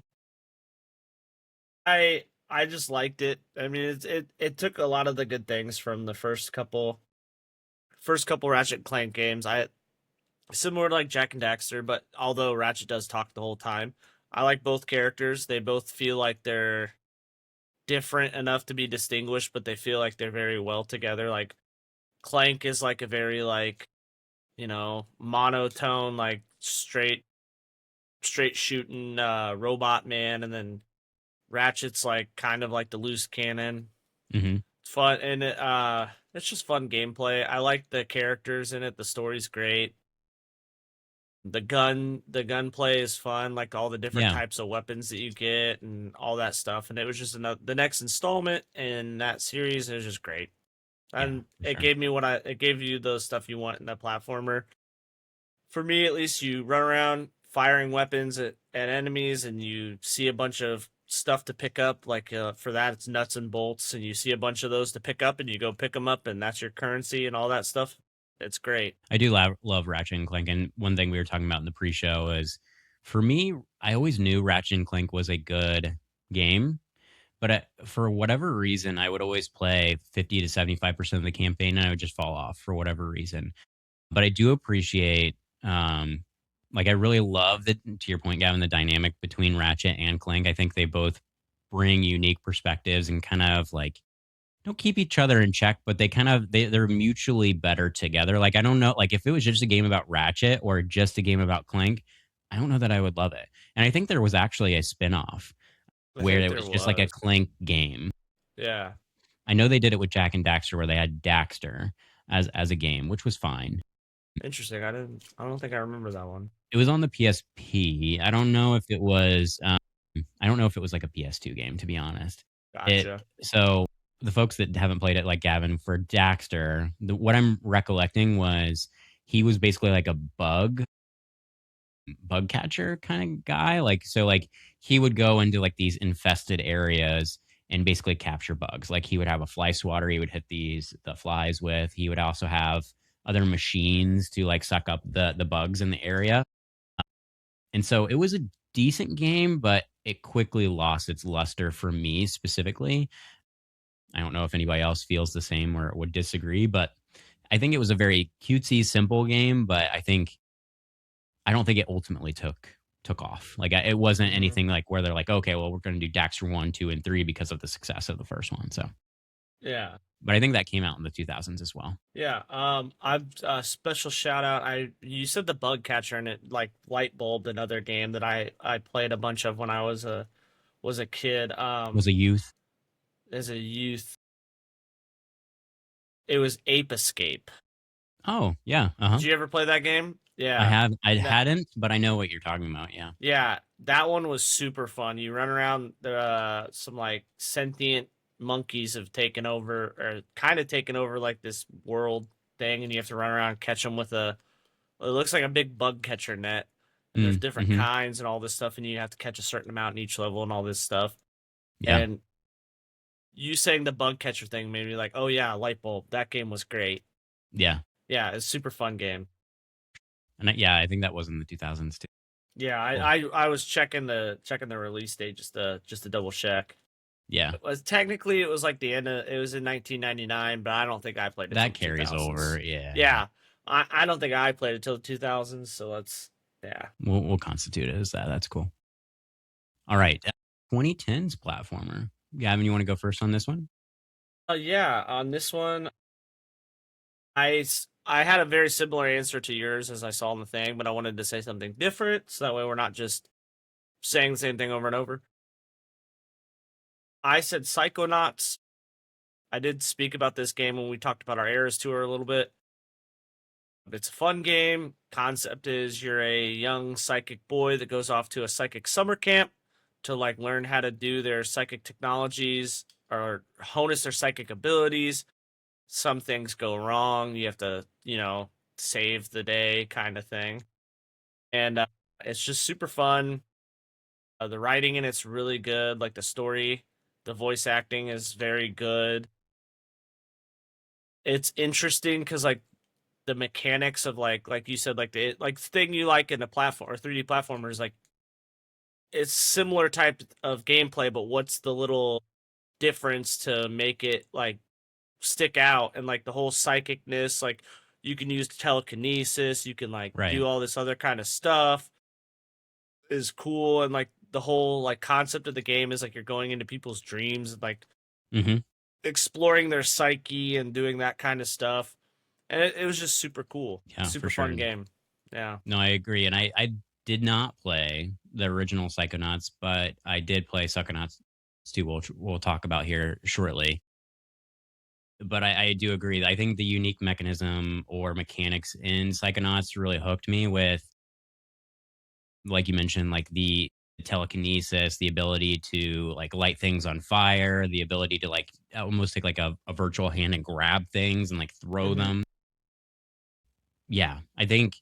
I just liked it. I mean, it took a lot of the good things from the first couple Ratchet and Clank games. I Similar to like Jak and Daxter, but although Ratchet does talk the whole time, I like both characters. They both feel like they're different enough to be distinguished, but they feel like they're very well together. Like Clank is like a very like, monotone, like straight shooting robot man, and then Ratchet's like kind of like the loose cannon. Hmm. It's fun, and it's just fun gameplay. I like the characters in it. The story's great. The gunplay is fun, like all the different Yeah, types of weapons that you get and all that stuff. And it was just the next installment in that series. It was just great, yeah, and for it sure. gave me it gave you the stuff you want in that platformer. For me, at least, you run around firing weapons at enemies, and you see a bunch of stuff to pick up. Like for that, it's nuts and bolts, and you see a bunch of those to pick up, and you go pick them up, and that's your currency and all that stuff. It's great. I do love Ratchet and Clank, and one thing we were talking about in the pre-show is, for me, I always knew Ratchet and Clank was a good game, but for whatever reason, I would always play 50 to 75% of the campaign, and I would just fall off for whatever reason. But I do appreciate, like, I really love that, to your point, Gavin, the dynamic between Ratchet and Clank. I think they both bring unique perspectives and kind of like don't keep each other in check, but they're mutually better together. Like, I don't know, like if it was just a game about Ratchet or just a game about Clank, I don't know that I would love it. And I think there was actually a spin-off I where think it there was just like a was. Clank game. Yeah. I know they did it with Jack and Daxter where they had Daxter as a game, which was fine. Interesting. I don't think I remember that one. It was on the PSP. I don't know if it was I don't know if it was like a PS2 game, to be honest. It Gotcha. so the folks that haven't played it, like Gavin, for Daxter, what I'm recollecting was he was basically like a bug catcher kind of guy. Like, so like he would go into like these infested areas and basically capture bugs. Like he would have a fly swatter he would hit the flies with. He would also have other machines to like suck up the bugs in the area. And so it was a decent game, but it quickly lost its luster for me specifically. I don't know if anybody else feels the same or would disagree, but I think it was a very cutesy, simple game. But I don't think it ultimately took off. Like it wasn't Hmm. anything like where they're like, okay, well, we're going to do Daxter 1, 2, and 3 because of the success of the first one. So, Yeah. but I think that came out in the 2000s as well. Yeah. I've special shout out. You said the bug catcher, and it like light bulbed another game that I played a bunch of when I was a kid. Was a youth. As a youth, it was Ape Escape. Oh yeah, uh huh. Did you ever play that game? Yeah. I That hadn't, but I know what you're talking about. Yeah. Yeah, that one was super fun. You run around, some like sentient monkeys have taken over, or kind of taken over like this world thing, and you have to run around and catch them with it looks like a big bug catcher net, and there's different Mm-hmm. kinds and all this stuff, and you have to catch a certain amount in each level and all this stuff. Yeah. And you saying the bug catcher thing made me like, oh yeah, light bulb. That game was great. Yeah. Yeah, it's a super fun game. And yeah, I think that was in the 2000s too. Yeah, Cool. I was checking the release date just to double check. Yeah. It was technically it was like the end of it was in 1999, but I don't think I played it till That the carries over. 2000s. Yeah. Yeah, I don't think I played it till the 2000s. So let's yeah. We'll constitute it as that. That's cool. All right. 2010s platformer. Gavin, you want to go first on this one? Yeah, on this one, I had a very similar answer to yours as I saw in the thing, but I wanted to say something different so that way we're not just saying the same thing over and over. I said Psychonauts. I did speak about this game when we talked about our Eras tour a little bit. It's a fun game. Concept is you're a young psychic boy that goes off to a psychic summer camp to like learn how to do their psychic technologies or harness their psychic abilities. Some things go wrong. You have to, save the day kind of thing. And it's just super fun. The writing in it's really good. Like the story, the voice acting is very good. It's interesting because like the mechanics of like you said, like the like thing you like in a platform or 3D platformer is like it's similar type of gameplay, but what's the little difference to make it like stick out? And like the whole psychicness, like you can use telekinesis, you can like Right. do all this other kind of stuff is cool. And like the whole like concept of the game is like you're going into people's dreams and like Mm-hmm. exploring their psyche and doing that kind of stuff. and it was just super cool, Yeah, for super sure. fun game. Yeah. No, I agree. And I did not play the original Psychonauts, but I did play Psychonauts 2, we'll talk about here shortly. But I do agree. I think the unique mechanism or mechanics in Psychonauts really hooked me with, like you mentioned, like the telekinesis, the ability to like light things on fire, the ability to like almost take like a virtual hand and grab things and like throw Hmm. them. Yeah, I think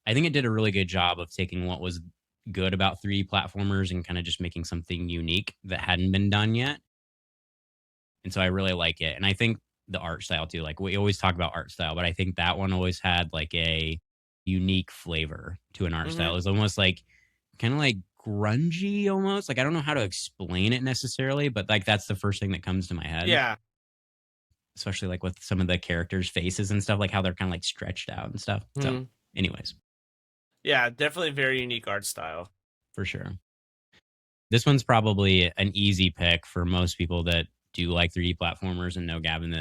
it did a really good job of taking what was good about 3D platformers and kind of just making something unique that hadn't been done yet. And so I really like it. And I think the art style too, like we always talk about art style, but I think that one always had like a unique flavor to an art Hmm. style. It was almost like kind of like grungy almost. Like I don't know how to explain it necessarily, but like that's the first thing that comes to my head, Yeah. especially like with some of the characters' faces and stuff, like how they're kind of like stretched out and stuff. So, Hmm. anyways, Yeah, definitely very unique art style. for sure. This one's probably an easy pick for most people that do like 3D platformers and know Gavin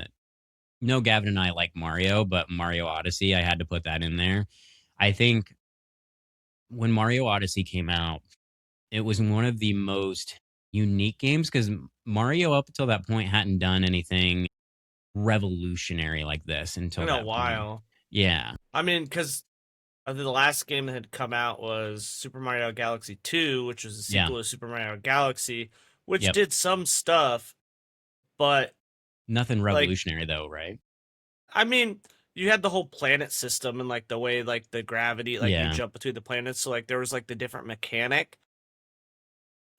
and I like Mario, but Mario Odyssey, I had to put that in there. I think when Mario Odyssey came out, it was one of the most unique games because Mario up until that point hadn't done anything revolutionary like this until In a that point. while. Yeah. I mean, because the last game that had come out was Super Mario Galaxy 2, which was a Yeah. sequel to Super Mario Galaxy, which Yep. did some stuff, but Nothing like, revolutionary though, right? I mean, you had the whole planet system and like the way like the gravity, like you Yeah. jump between the planets, so like there was like the different mechanic.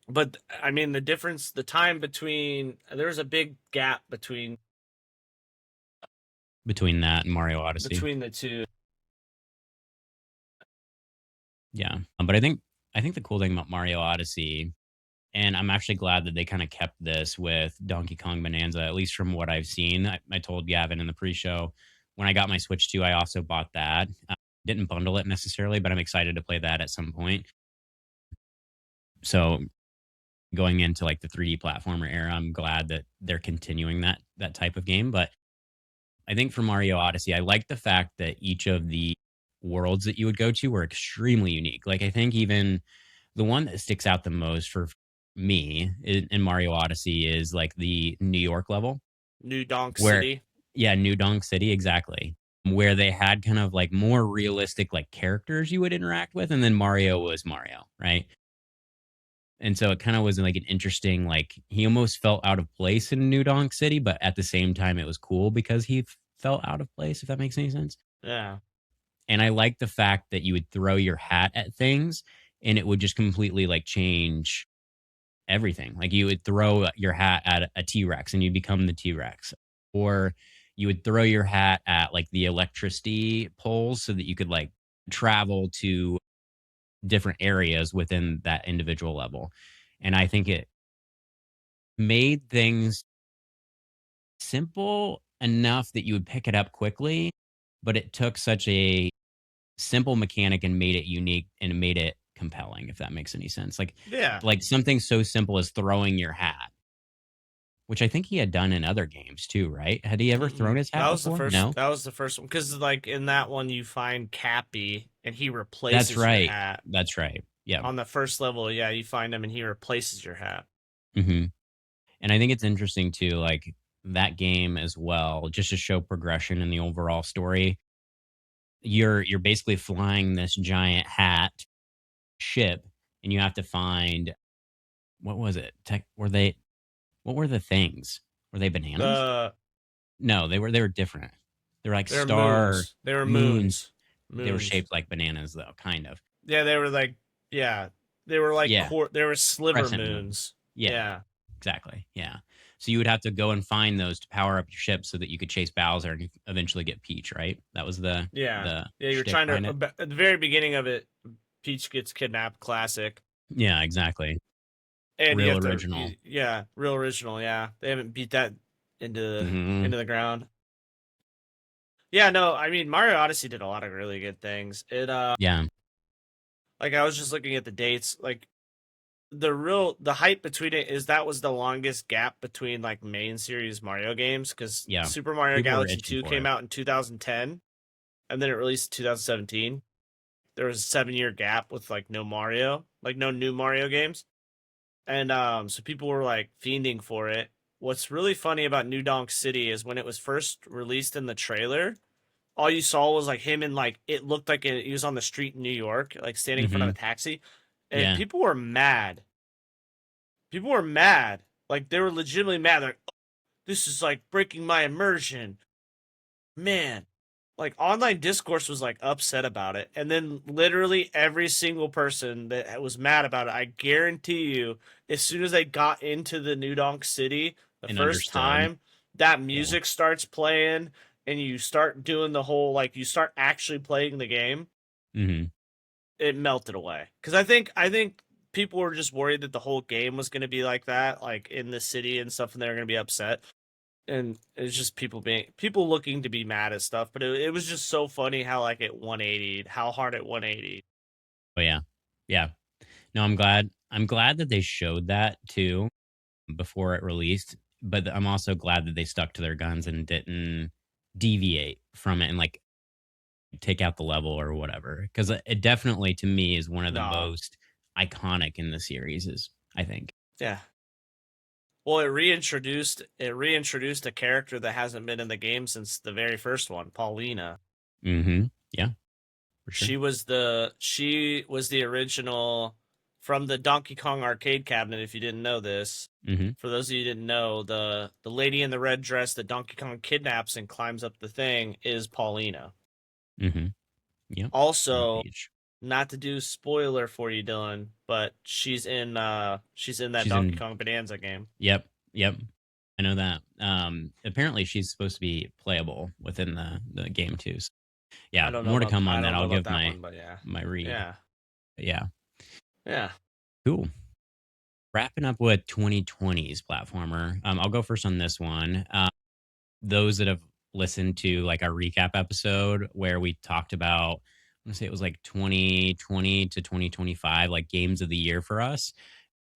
But I mean, the difference, the time between there's a big gap Between that and Mario Odyssey. between the two. Yeah. But I think the cool thing about Mario Odyssey, and I'm actually glad that they kind of kept this with Donkey Kong Bonanza, at least from what I've seen. I told Gavin in the pre-show when I got my Switch 2, I also bought that. Didn't bundle it necessarily, but I'm excited to play that at some point. So going into like the 3D platformer era, I'm glad that they're continuing that type of game. But I think for Mario Odyssey, I like the fact that each of the worlds that you would go to were extremely unique. Like I think even the one that sticks out the most for me in Mario Odyssey is like the New York level New Donk where, City. yeah, New Donk City, exactly. Where they had kind of like more realistic like characters you would interact with, and then Mario was Mario, right? And so it kind of was like an interesting, like he almost felt out of place in New Donk City, but at the same time, it was cool because he felt out of place, if that makes any sense. Yeah. And I like the fact that you would throw your hat at things and it would just completely like change everything. Like you would throw your hat at a T Rex and you become the T Rex, or you would throw your hat at like the electricity poles so that you could like travel to different areas within that individual level. And I think it made things simple enough that you would pick it up quickly, but it took such a simple mechanic and made it unique and made it compelling, if that makes any sense. Yeah. Like something so simple as throwing your hat, which I think he had done in other games too, right? Had he ever thrown Mm-mm. his hat before? No. That was the first one because like in that one you find Cappy and he That's replaces your right. hat. That's right. Yeah. On the first level, yeah, you find him and he replaces your hat. Hmm. And I think it's interesting too, like that game as well, just to show progression in the overall story. You're basically flying this giant hat ship, and you have to find what was it? Were they what were the things? Were they bananas? Uh, No, they were different. They were like they're star moons. They were moons. moons. They were Moons. shaped like bananas though, kind of. Yeah, they were like, yeah, they were like Yeah, they were sliver crescent moons. moons. Yeah, Yeah. exactly. Yeah. So you would have to go and find those to power up your ship so that you could chase Bowser and eventually get Peach, right? That was the Yeah. the Yeah, you're shtick trying to behind it. at the very beginning of it, Peach gets kidnapped, classic. Yeah, exactly. And you Real have to original. yeah, real original, yeah. They haven't beat that Hmm. into the ground. Yeah, no, I mean Mario Odyssey did a lot of really good things. It Yeah. like I was just looking at the dates, like the hype between it is that was the longest gap between like main series Mario games because Yeah. Super Mario People were Galaxy itching 2 for came it. out in 2010 and then it released in 2017. There was a 7-year gap with like no Mario, like no new Mario games. And so people were like fiending for it. What's really funny about New Donk City is when it was first released in the trailer, all you saw was like him and like it looked like he was on the street in New York, like standing in front of Hmm. a taxi, and Yeah. people were mad. People were mad, like they were legitimately mad. They're like, "Oh, this is like breaking my immersion, man." Like online discourse was like upset about it, and then literally every single person that was mad about it, I guarantee you, as soon as they got into the New Donk City the And first understood. time, that Yeah. music starts playing, and you start doing the whole like you start actually playing the game, Hmm. it melted away. Because I think people were just worried that the whole game was going to be like that, like in the city and stuff, and they're going to be upset. And it's just people looking to be mad at stuff, but it was just so funny how like it 180'd, how hard it 180'd. Oh yeah. Yeah. No, I'm glad that they showed that too before it released, but I'm also glad that they stuck to their guns and didn't deviate from it and like take out the level or whatever. Because it definitely, to me, is one of the Nah, most iconic in the series. Is I think. yeah. Well, it reintroduced a character that hasn't been in the game since the very first one, Paulina. Hmm. Yeah, for sure. She was the original from the Donkey Kong arcade cabinet. If you didn't know this, Hmm. for those of you who didn't know, the lady in the red dress that Donkey Kong kidnaps and climbs up the thing is Paulina. Hmm. Yep. On Also, Peach. not to do spoiler for you, Dylan, but she's in that She's Donkey in. Kong Bonanza game. Yep. Yep. I know that. Apparently, she's supposed to be playable within the game too. So, I yeah, don't know more to about come I on that. don't know I'll about give that my one, but yeah. my read. Yeah. But yeah, Yeah. cool. Wrapping up with 2020's platformer. I'll go first on this one. Those that have listened to like our recap episode where we talked about, I want to say it was like 2020 to 2025, like games of the year for us.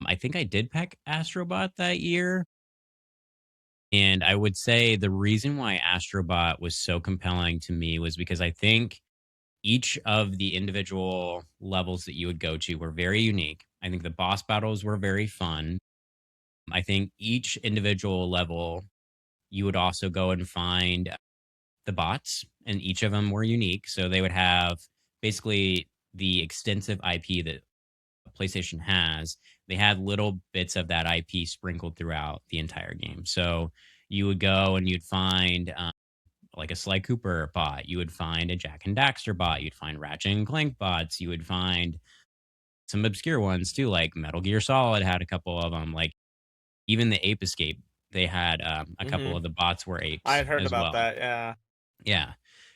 I think I did pick Astrobot that year. And I would say the reason why Astrobot was so compelling to me was because I think each of the individual levels that you would go to were very unique. I think the boss battles were very fun. I think each individual level, you would also go and find the bots, and each of them were unique. So they would have basically the extensive IP that PlayStation has. They had little bits of that IP sprinkled throughout the entire game. So you would go and you'd find like a Sly Cooper bot, you would find a Jack and Daxter bot, you'd find Ratchet and Clank bots, you would find some obscure ones too, like Metal Gear Solid had a couple of them. Like even the Ape Escape, they had a couple Mm-hmm. of the bots were I apes had heard as about well. that. Yeah. Yeah.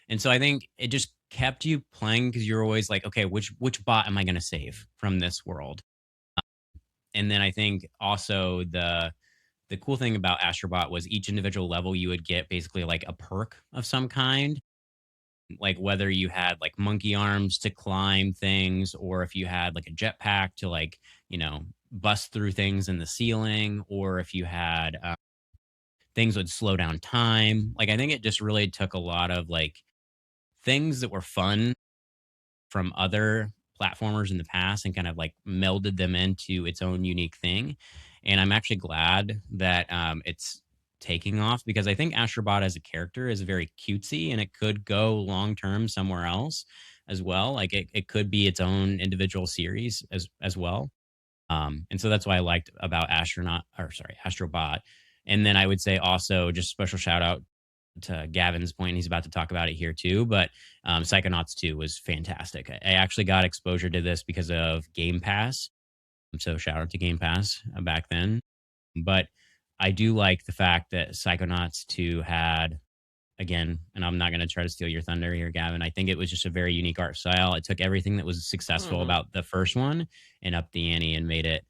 And so I think it just kept you playing because you're always like, okay, which bot am I going to save from this world? And then I think also the cool thing about Astrobot was each individual level you would get basically like a perk of some kind, like whether you had like monkey arms to climb things or if you had like a jetpack to like, bust through things in the ceiling, or if you had things would slow down time. Like I think it just really took a lot of like things that were fun from other platformers in the past and kind of like melded them into its own unique thing. And I'm actually glad that it's taking off because I think Astrobot as a character is very cutesy and it could go long term somewhere else as well. Like it could be its own individual series as well. And so that's why I liked about Astrobot. And then I would say also just special shout out to Gavin's point. He's about to talk about it here too, but Psychonauts 2 was fantastic. I actually got exposure to this because of Game Pass. So shout out to Game Pass back then. But I do like the fact that Psychonauts 2 had, again, and I'm not going to try to steal your thunder here, Gavin. I think it was just a very unique art style. It took everything that was successful Mm-hmm. about the first one and upped the ante and made it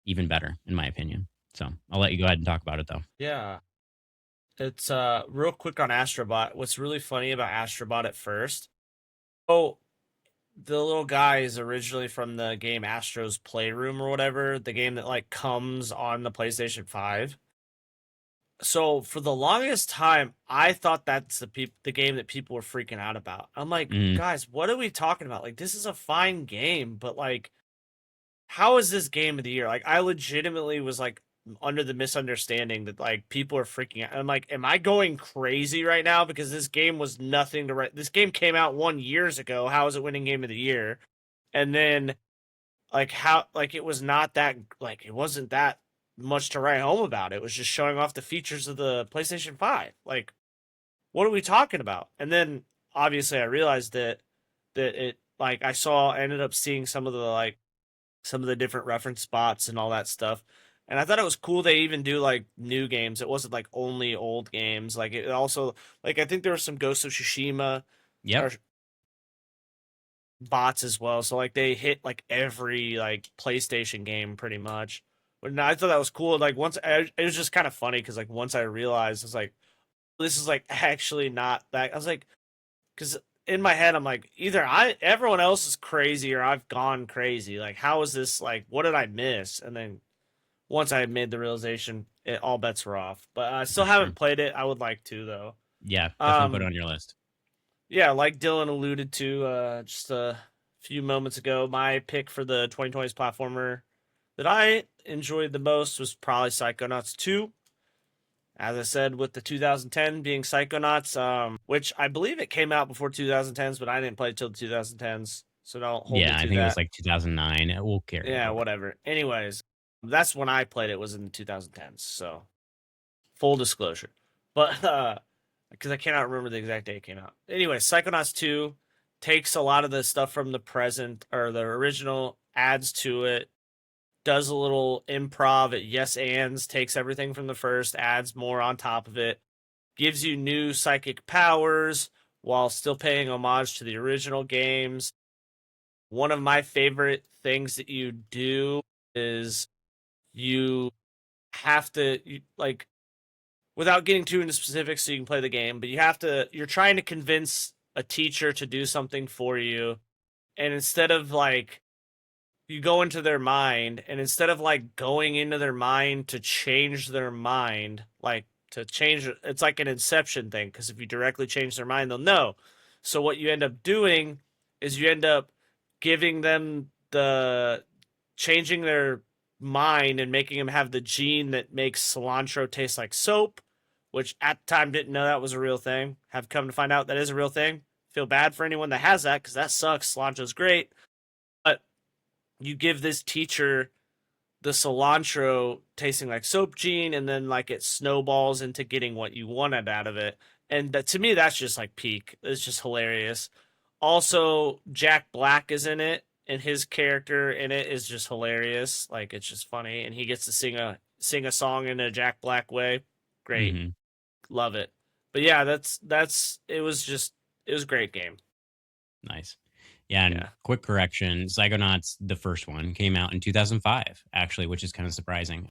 even better, in my opinion. So I'll let you go ahead and talk about it though. Yeah. It's real quick on Astrobot. What's really funny about Astrobot at first? Oh, the little guy is originally from the game Astro's Playroom or whatever, the game that like comes on the PlayStation 5. So for the longest time, I thought that's the game that people were freaking out about. I'm like, Mhm. guys, what are we talking about? Like, this is a fine game, but like, how is this game of the year? Like, I legitimately was like under the misunderstanding that like people are freaking out. I'm like, am I going crazy right now? Because this game was nothing to write. This game came out 1 years ago. How is it winning game of the year? And then like how like it was not that like it wasn't that much to write home about. It was just showing off the features of the PlayStation 5. Like, what are we talking about? And then obviously I realized that it like I ended up seeing some of the different reference spots and all that stuff. And I thought it was cool they even do like new games. It wasn't like only old games. Like it also like I think there was some Ghost of Tsushima Yep. or bots as well. So like they hit like every like PlayStation game pretty much. But I thought that was cool. Like it was just kind of funny because like once I realized it's like this is like actually not that. I was like, because in my head I'm like either I everyone else is crazy or I've gone crazy. Like how is this like what did I miss? And then once I made the realization, all bets were off. But I still For sure. haven't played it. I would like to though. Yeah, definitely put it Um, on your list. yeah, like Dylan alluded to just a few moments ago, my pick for the 2020s platformer that I enjoyed the most was probably Psychonauts 2. As I said, with the 2010 being Psychonauts, which I believe it came out before 2010s, but I didn't play it till the 2010s, so don't hold me Yeah, I to think it was that. like 2009. We'll carry it Yeah, over. whatever. Anyways, that's when I played it was in the 2010s. So full disclosure, but because I cannot remember the exact day it came out. Anyway, Psychonauts 2 takes a lot of the stuff from the present or the original, adds to it, does a little improv at yes ands, takes everything from the first, adds more on top of it, gives you new psychic powers while still paying homage to the original games. One of my favorite things that you do is you have to like without getting too into specifics so you can play the game, but you're trying to convince a teacher to do something for you. And instead of like you go into their mind and instead of like going into their mind to change their mind, like to change it's like an inception thing, because if you directly change their mind, they'll know. So what you end up doing is you end up giving them the changing their mind and making them have the gene that makes cilantro taste like soap, which at the time didn't know that was a real thing. Have come to find out that is a real thing. Feel bad for anyone that has that because that sucks. Cilantro's great, but you give this teacher the cilantro tasting like soap gene, and then like it snowballs into getting what you wanted out of it. And that, to me, that's just like peak. It's just hilarious. Also, Jack Black is in it, and his character in it is just hilarious. Like it's just funny, and he gets to sing a song in a Jack Black way. Great, Hmm. love it. But yeah, that's it was a great game. Nice. Yeah, and Yeah. quick correction, Psychonauts, the first one, came out in 2005, actually, which is kind of surprising.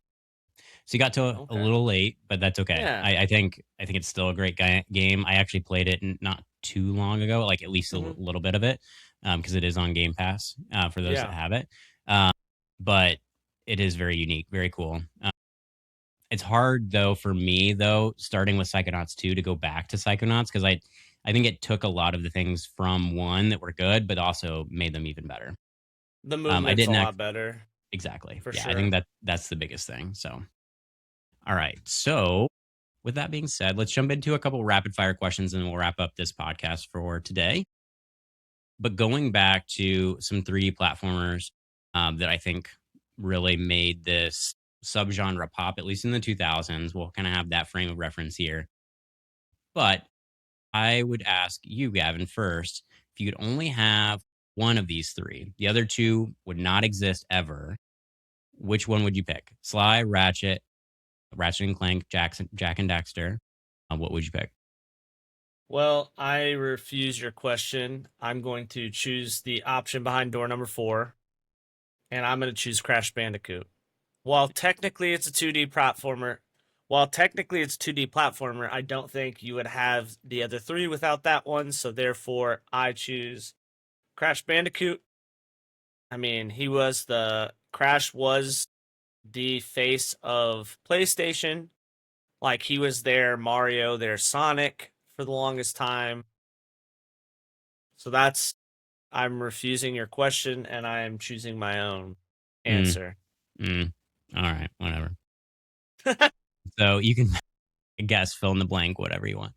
So you got to a Okay. little late, but that's okay. Yeah. I think it's still a great game. I actually played it not too long ago, like at least a Hmm. little bit of it, because it is on Game Pass for those that Yeah. have it. Um, but it is very unique, very cool. It's hard though for me though, starting with Psychonauts 2 to go back to Psychonauts because I think it took a lot of the things from one that were good, but also made them even better. The I movement's a didn't lot better exactly. for Yeah, I think sure. that's the biggest thing. So, all right. So, with that being said, let's jump into a couple rapid fire questions and we'll wrap up this podcast for today. But going back to some 3D platformers that I think really made this subgenre pop, at least in the 2000s, we'll kind of have that frame of reference here. But I would ask you, Gavin, first, if you could only have one of these three, the other two would not exist ever. Which one would you pick? Sly, Ratchet and Clank, Jack and Daxter. What would you pick? Well, I refuse your question. I'm going to choose the option behind door number 4, and I'm going to choose Crash Bandicoot. While technically it's a 2D platformer, I don't think you would have the other three without that one, so therefore I choose Crash Bandicoot. I mean, Crash was the face of PlayStation. Like he was their Mario, their Sonic for the longest time. So that's I'm refusing your question and I am choosing my own Mm, answer. mm. All right, whatever. So you can guess, fill in the blank, whatever you want.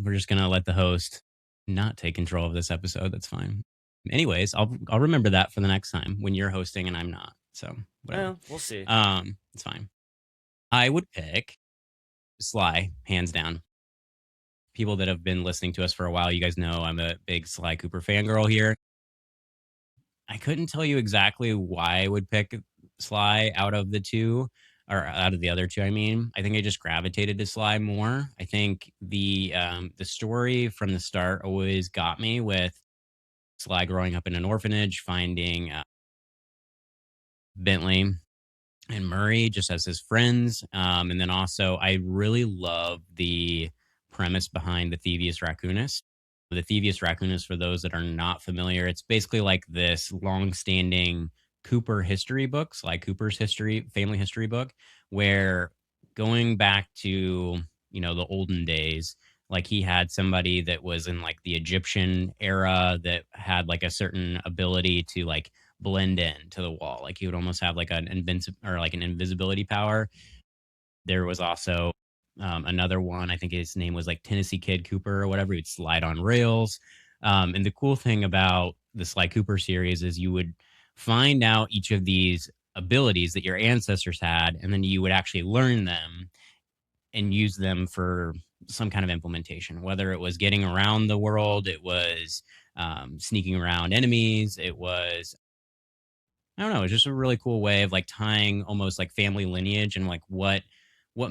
We're just gonna let the host not take control of this episode. That's fine. Anyways, I'll remember that for the next time when you're hosting and I'm not. So whatever. Well, we'll see. It's fine. I would pick Sly, hands down. People that have been listening to us for a while, you guys know I'm a big Sly Cooper fangirl here. I couldn't tell you exactly why I would pick Sly out of the two, or out of the other two. I mean, I think I just gravitated to Sly more. I think the story from the start always got me with Sly growing up in an orphanage, finding Bentley and Murray just as his friends, and then also I really love the premise behind the Thievius Raccoonus. The Thievius Raccoonus, for those that are not familiar, it's basically like this long-standing Cooper history book, like Cooper's history, family history book, where going back to the olden days, like he had somebody that was in like the Egyptian era that had like a certain ability to like blend in to the wall. Like he would almost have like an invisibility power. There was also another one. I think his name was like Tennessee Kid Cooper or whatever. He'd slide on rails. And the cool thing about the Sly Cooper series is you would find out each of these abilities that your ancestors had, and then you would actually learn them and use them for some kind of implementation, whether it was getting around the world, it was sneaking around enemies, it was I don't know, it's just a really cool way of like tying almost like family lineage and like what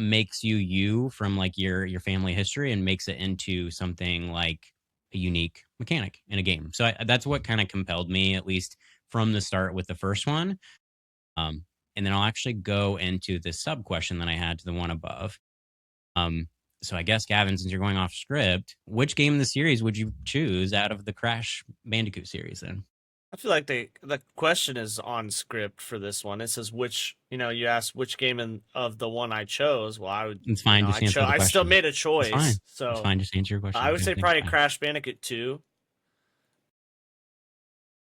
makes you you from like your family history and makes it into something like a unique mechanic in a game. So that's what kind of compelled me, at least from the start with the first one. Um, and then I'll actually go into the sub question that I had to the one above. Um, so I guess Gavin, since you're going off script, which game in the series would you choose out of the Crash Bandicoot series? Then I feel like the question is on script for this one. It says which, you asked which game of the one I chose. Well, I would, it's fine. Just answer the I still question. made a It's fine. choice. It's So fine. Just answer your question. I would say Everything's probably fine. Crash Bandicoot 2.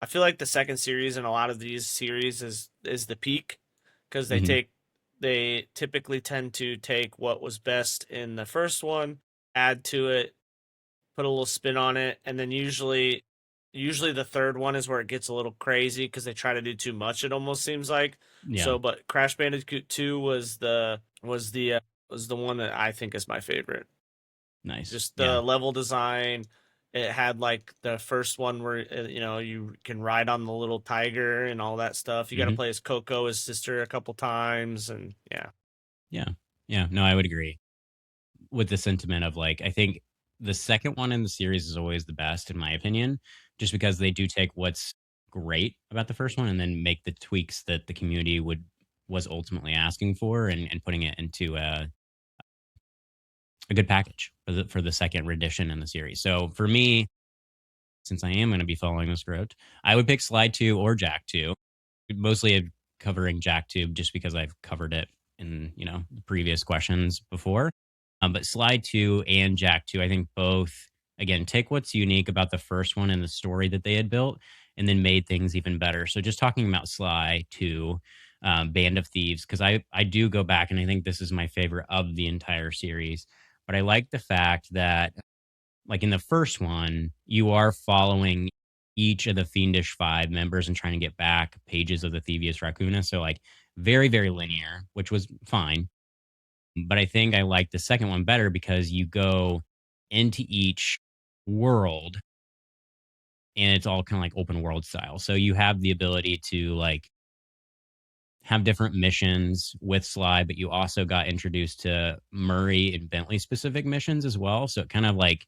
I feel like the second series in a lot of these series is the peak because Hmm. they typically tend to take what was best in the first one, add to it, put a little spin on it, and then usually the third one is where it gets a little crazy because they try to do too much, it almost seems like. Yeah. So but Crash Bandicoot 2 was the one that I think is my favorite. Nice. Just Yeah. the level design. It had like the first one where you can ride on the little tiger and all that stuff. You got to Hmm. play as Coco, his sister, a couple times, and yeah. Yeah. Yeah. No, I would agree with the sentiment of like, I think the second one in the series is always the best, in my opinion, just because they do take what's great about the first one and then make the tweaks that the community was ultimately asking for and putting it into a good package for the second rendition in the series. So for me, since I am going to be following the script, I would pick Slide 2 or Jack 2. Mostly covering Jack 2 just because I've covered it in, previous questions before. But Slide 2 and Jack 2, I think both, again, take what's unique about the first one and the story that they had built and then made things even better. So just talking about Sly 2, Band of Thieves, because I do go back and I think this is my favorite of the entire series. But I like the fact that like in the first one, you are following each of the Fiendish Five members and trying to get back pages of the Thievius Raccoonus. So like very, very linear, which was fine. But I think I like the second one better because you go into each world and it's all kind of like open world style. So you have the ability to like have different missions with Sly, but you also got introduced to Murray and Bentley specific missions as well. So it kind of like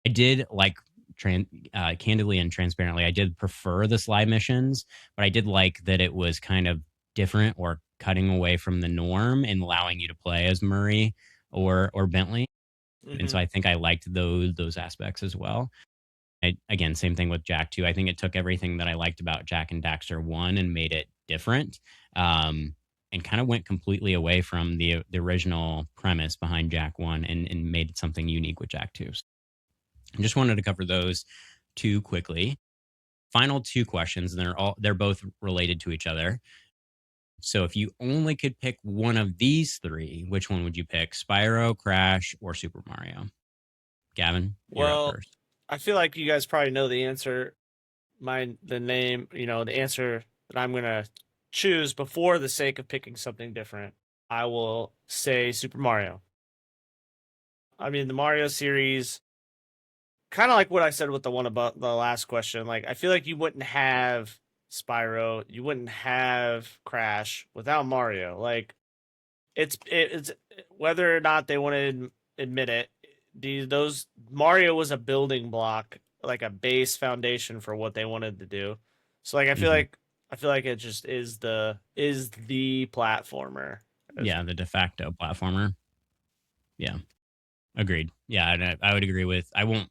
I did like candidly and transparently, I did prefer the Sly missions, but I did like that it was kind of different or cutting away from the norm and allowing you to play as Murray or Bentley. And Hmm. so I think I liked those aspects as well. Again, same thing with Jack 2. I think it took everything that I liked about Jack and Daxter 1 and made it different. Um, and kind of went completely away from the original premise behind Jak 1 and made something unique with Jak 2. So I just wanted to cover those two quickly. Final two questions, and they're both related to each other. So if you only could pick one of these three, which one would you pick? Spyro, Crash, or Super Mario? Gavin, you're up Well, first. I feel like you guys probably know the answer. The name, the answer that I'm gonna choose before the sake of picking something different. I will say Super Mario. I mean, the Mario series, kind of like what I said with the one about the last question. Like, I feel like you wouldn't have Spyro, you wouldn't have Crash without Mario. Like, it's whether or not they want to admit it. Those Mario was a building block, like a base foundation for what they wanted to do. So like Mhm. I feel like it just is the platformer. Yeah, the de facto platformer. Yeah, agreed. Yeah, and I would agree with. I won't,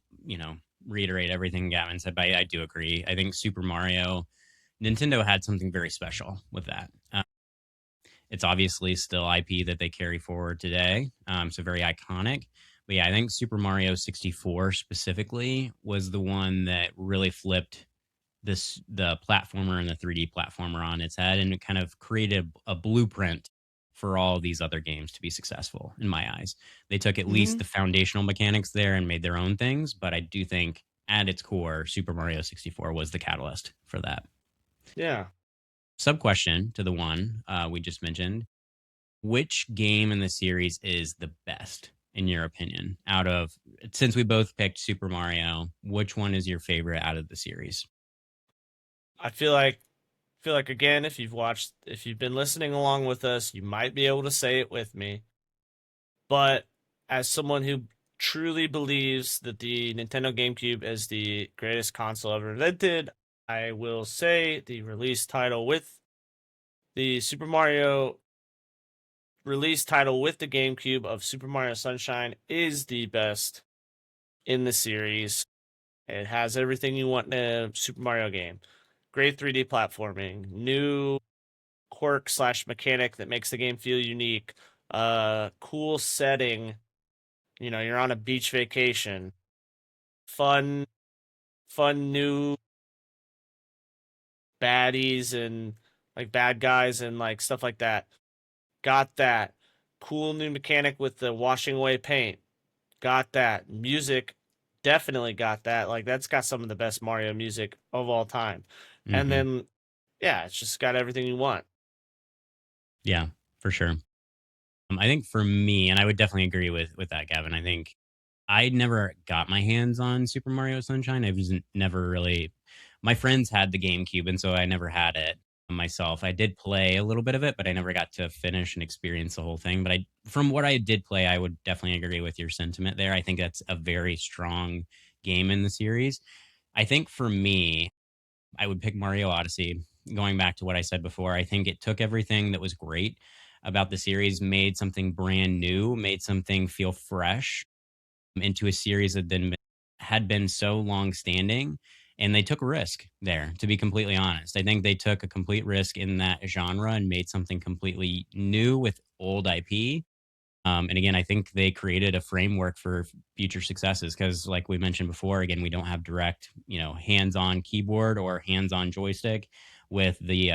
reiterate everything Gavin said, but I do agree. I think Super Mario, Nintendo had something very special with that. It's obviously still IP that they carry forward today, so very iconic. But yeah, I think Super Mario 64 specifically was the one that really flipped the platformer and the 3D platformer on its head, and it kind of created a blueprint for all these other games to be successful in my eyes. They took at least Mm-hmm. the foundational mechanics there and made their own things, but I do think at its core, Super Mario 64 was the catalyst for that. Yeah. Sub question to the one we just mentioned: which game in the series is the best in your opinion? Out of Since we both picked Super Mario, which one is your favorite out of the series? I feel like again, if you've been listening along with us, you might be able to say it with me. But as someone who truly believes that the Nintendo GameCube is the greatest console ever invented, I will say the release title with the Super Mario release title with the GameCube of Super Mario Sunshine is the best in the series. It has everything you want in a Super Mario game. Great 3D platforming, new quirk slash mechanic that makes the game feel unique, cool setting. You're on a beach vacation, fun, fun new baddies and like bad guys and like stuff like that. Got that. Cool new mechanic with the washing away paint. Got that. Music, definitely got that. Like that's got some of the best Mario music of all time. And Hmm. then yeah, it's just got everything you want. Yeah, for sure. I think for me, and I would definitely agree with that, Gavin. I think I never got my hands on Super Mario Sunshine. I was never really. My friends had the GameCube, and so I never had it myself. I did play a little bit of it, but I never got to finish and experience the whole thing. But from what I did play, I would definitely agree with your sentiment there. I think that's a very strong game in the series. I think for me, I would pick Mario Odyssey. Going back to what I said before, I think it took everything that was great about the series, made something brand new, made something feel fresh into a series that then had been so long standing. And they took a risk there, to be completely honest. I think they took a complete risk in that genre and made something completely new with old IP. And again, I think they created a framework for future successes because, like we mentioned before, again, we don't have direct, hands-on keyboard or hands-on joystick with the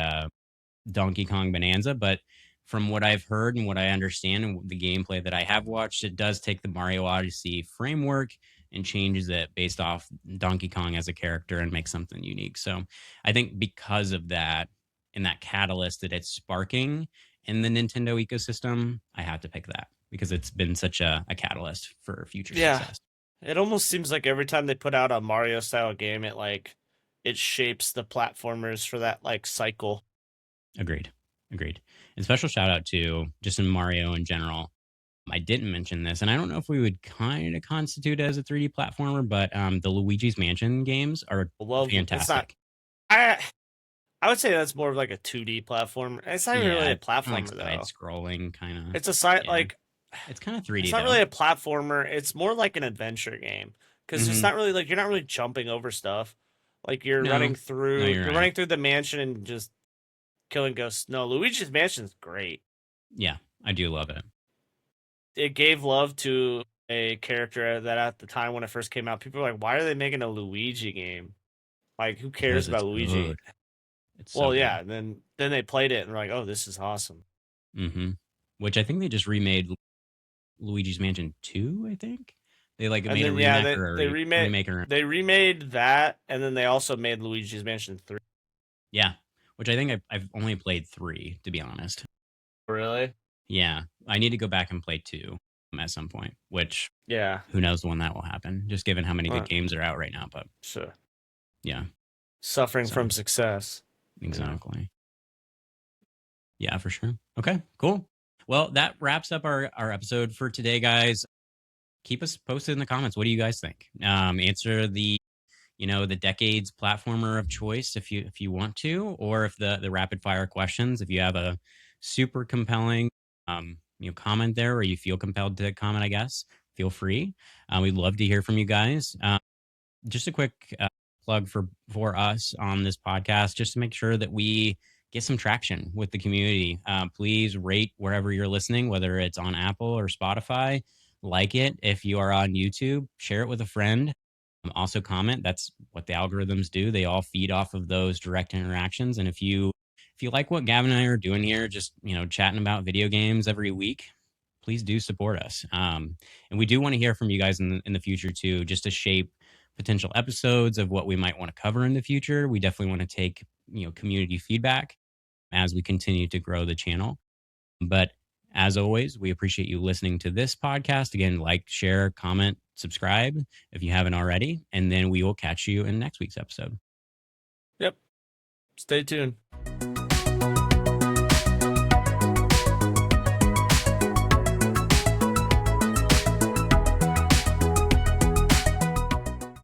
Donkey Kong Bonanza. But from what I've heard and what I understand and the gameplay that I have watched, it does take the Mario Odyssey framework and changes it based off Donkey Kong as a character and makes something unique. So I think because of that and that catalyst that it's sparking in the Nintendo ecosystem, I have to pick that because it's been such a catalyst for future Yeah. success. It almost seems like every time they put out a Mario style game, it shapes the platformers for that like cycle. Agreed. Agreed. And special shout out to just in Mario in general. I didn't mention this, and I don't know if we would kind of constitute it as a 3D platformer, but the Luigi's Mansion games are Love it's not fantastic. I I would say that's more of like a 2D platform. It's not even really Yeah, a it's kind of like platformer side though. scrolling, kind of. It's a side Yeah, like it's kind of it's 3D not though. really a platformer. It's more like an adventure game because it's Hmm. not really like you're not really jumping over stuff. Like No, no, you're you're right. running through the mansion and just Killing Ghosts. No, Luigi's Mansion is great. Yeah, I do love it. It gave love to a character that at the time when it first came out, people were like, why are they making a Luigi game? Like, who cares Because it's about Luigi? good. It's so Well, good. yeah. And then they played it and were like, oh, this is awesome. Mm-hmm. Which I think they just remade Luigi's Mansion 2, I think. They like And made a then yeah, remake or a remake or they remade that, and then they also made Luigi's Mansion 3. yeah, which I think I've only played 3, to be honest. Really? Yeah, I need to go back and play 2 at some point, which Yeah. who knows when that will happen, just given how many good Right. games are out right now. But Sure. yeah, Suffering So- from success. exactly. Yeah, for sure. Okay, cool. Well, that wraps up our episode for today, guys. Keep us posted in the comments. What do you guys think? Answer the the decades platformer of choice if you want to, or if the rapid fire questions. If you have a super compelling comment there, or you feel compelled to comment, I guess feel free. We'd love to hear from you guys. Just a quick plug for us on this podcast, just to make sure that we get some traction with the community. Please rate wherever you're listening, whether it's on Apple or Spotify. Like it. If you are on YouTube, share it with a friend. Also comment. That's what the algorithms do. They all feed off of those direct interactions. And if you like what Gavin and I are doing here, just chatting about video games every week, please do support us. And we do want to hear from you guys in the future too, just to shape potential episodes of what we might want to cover in the future. We definitely want to take community feedback as we continue to grow the channel. But as always, we appreciate you listening to this podcast. Again, like, share, comment, subscribe if you haven't already. And then we will catch you in next week's episode. Yep. Stay tuned.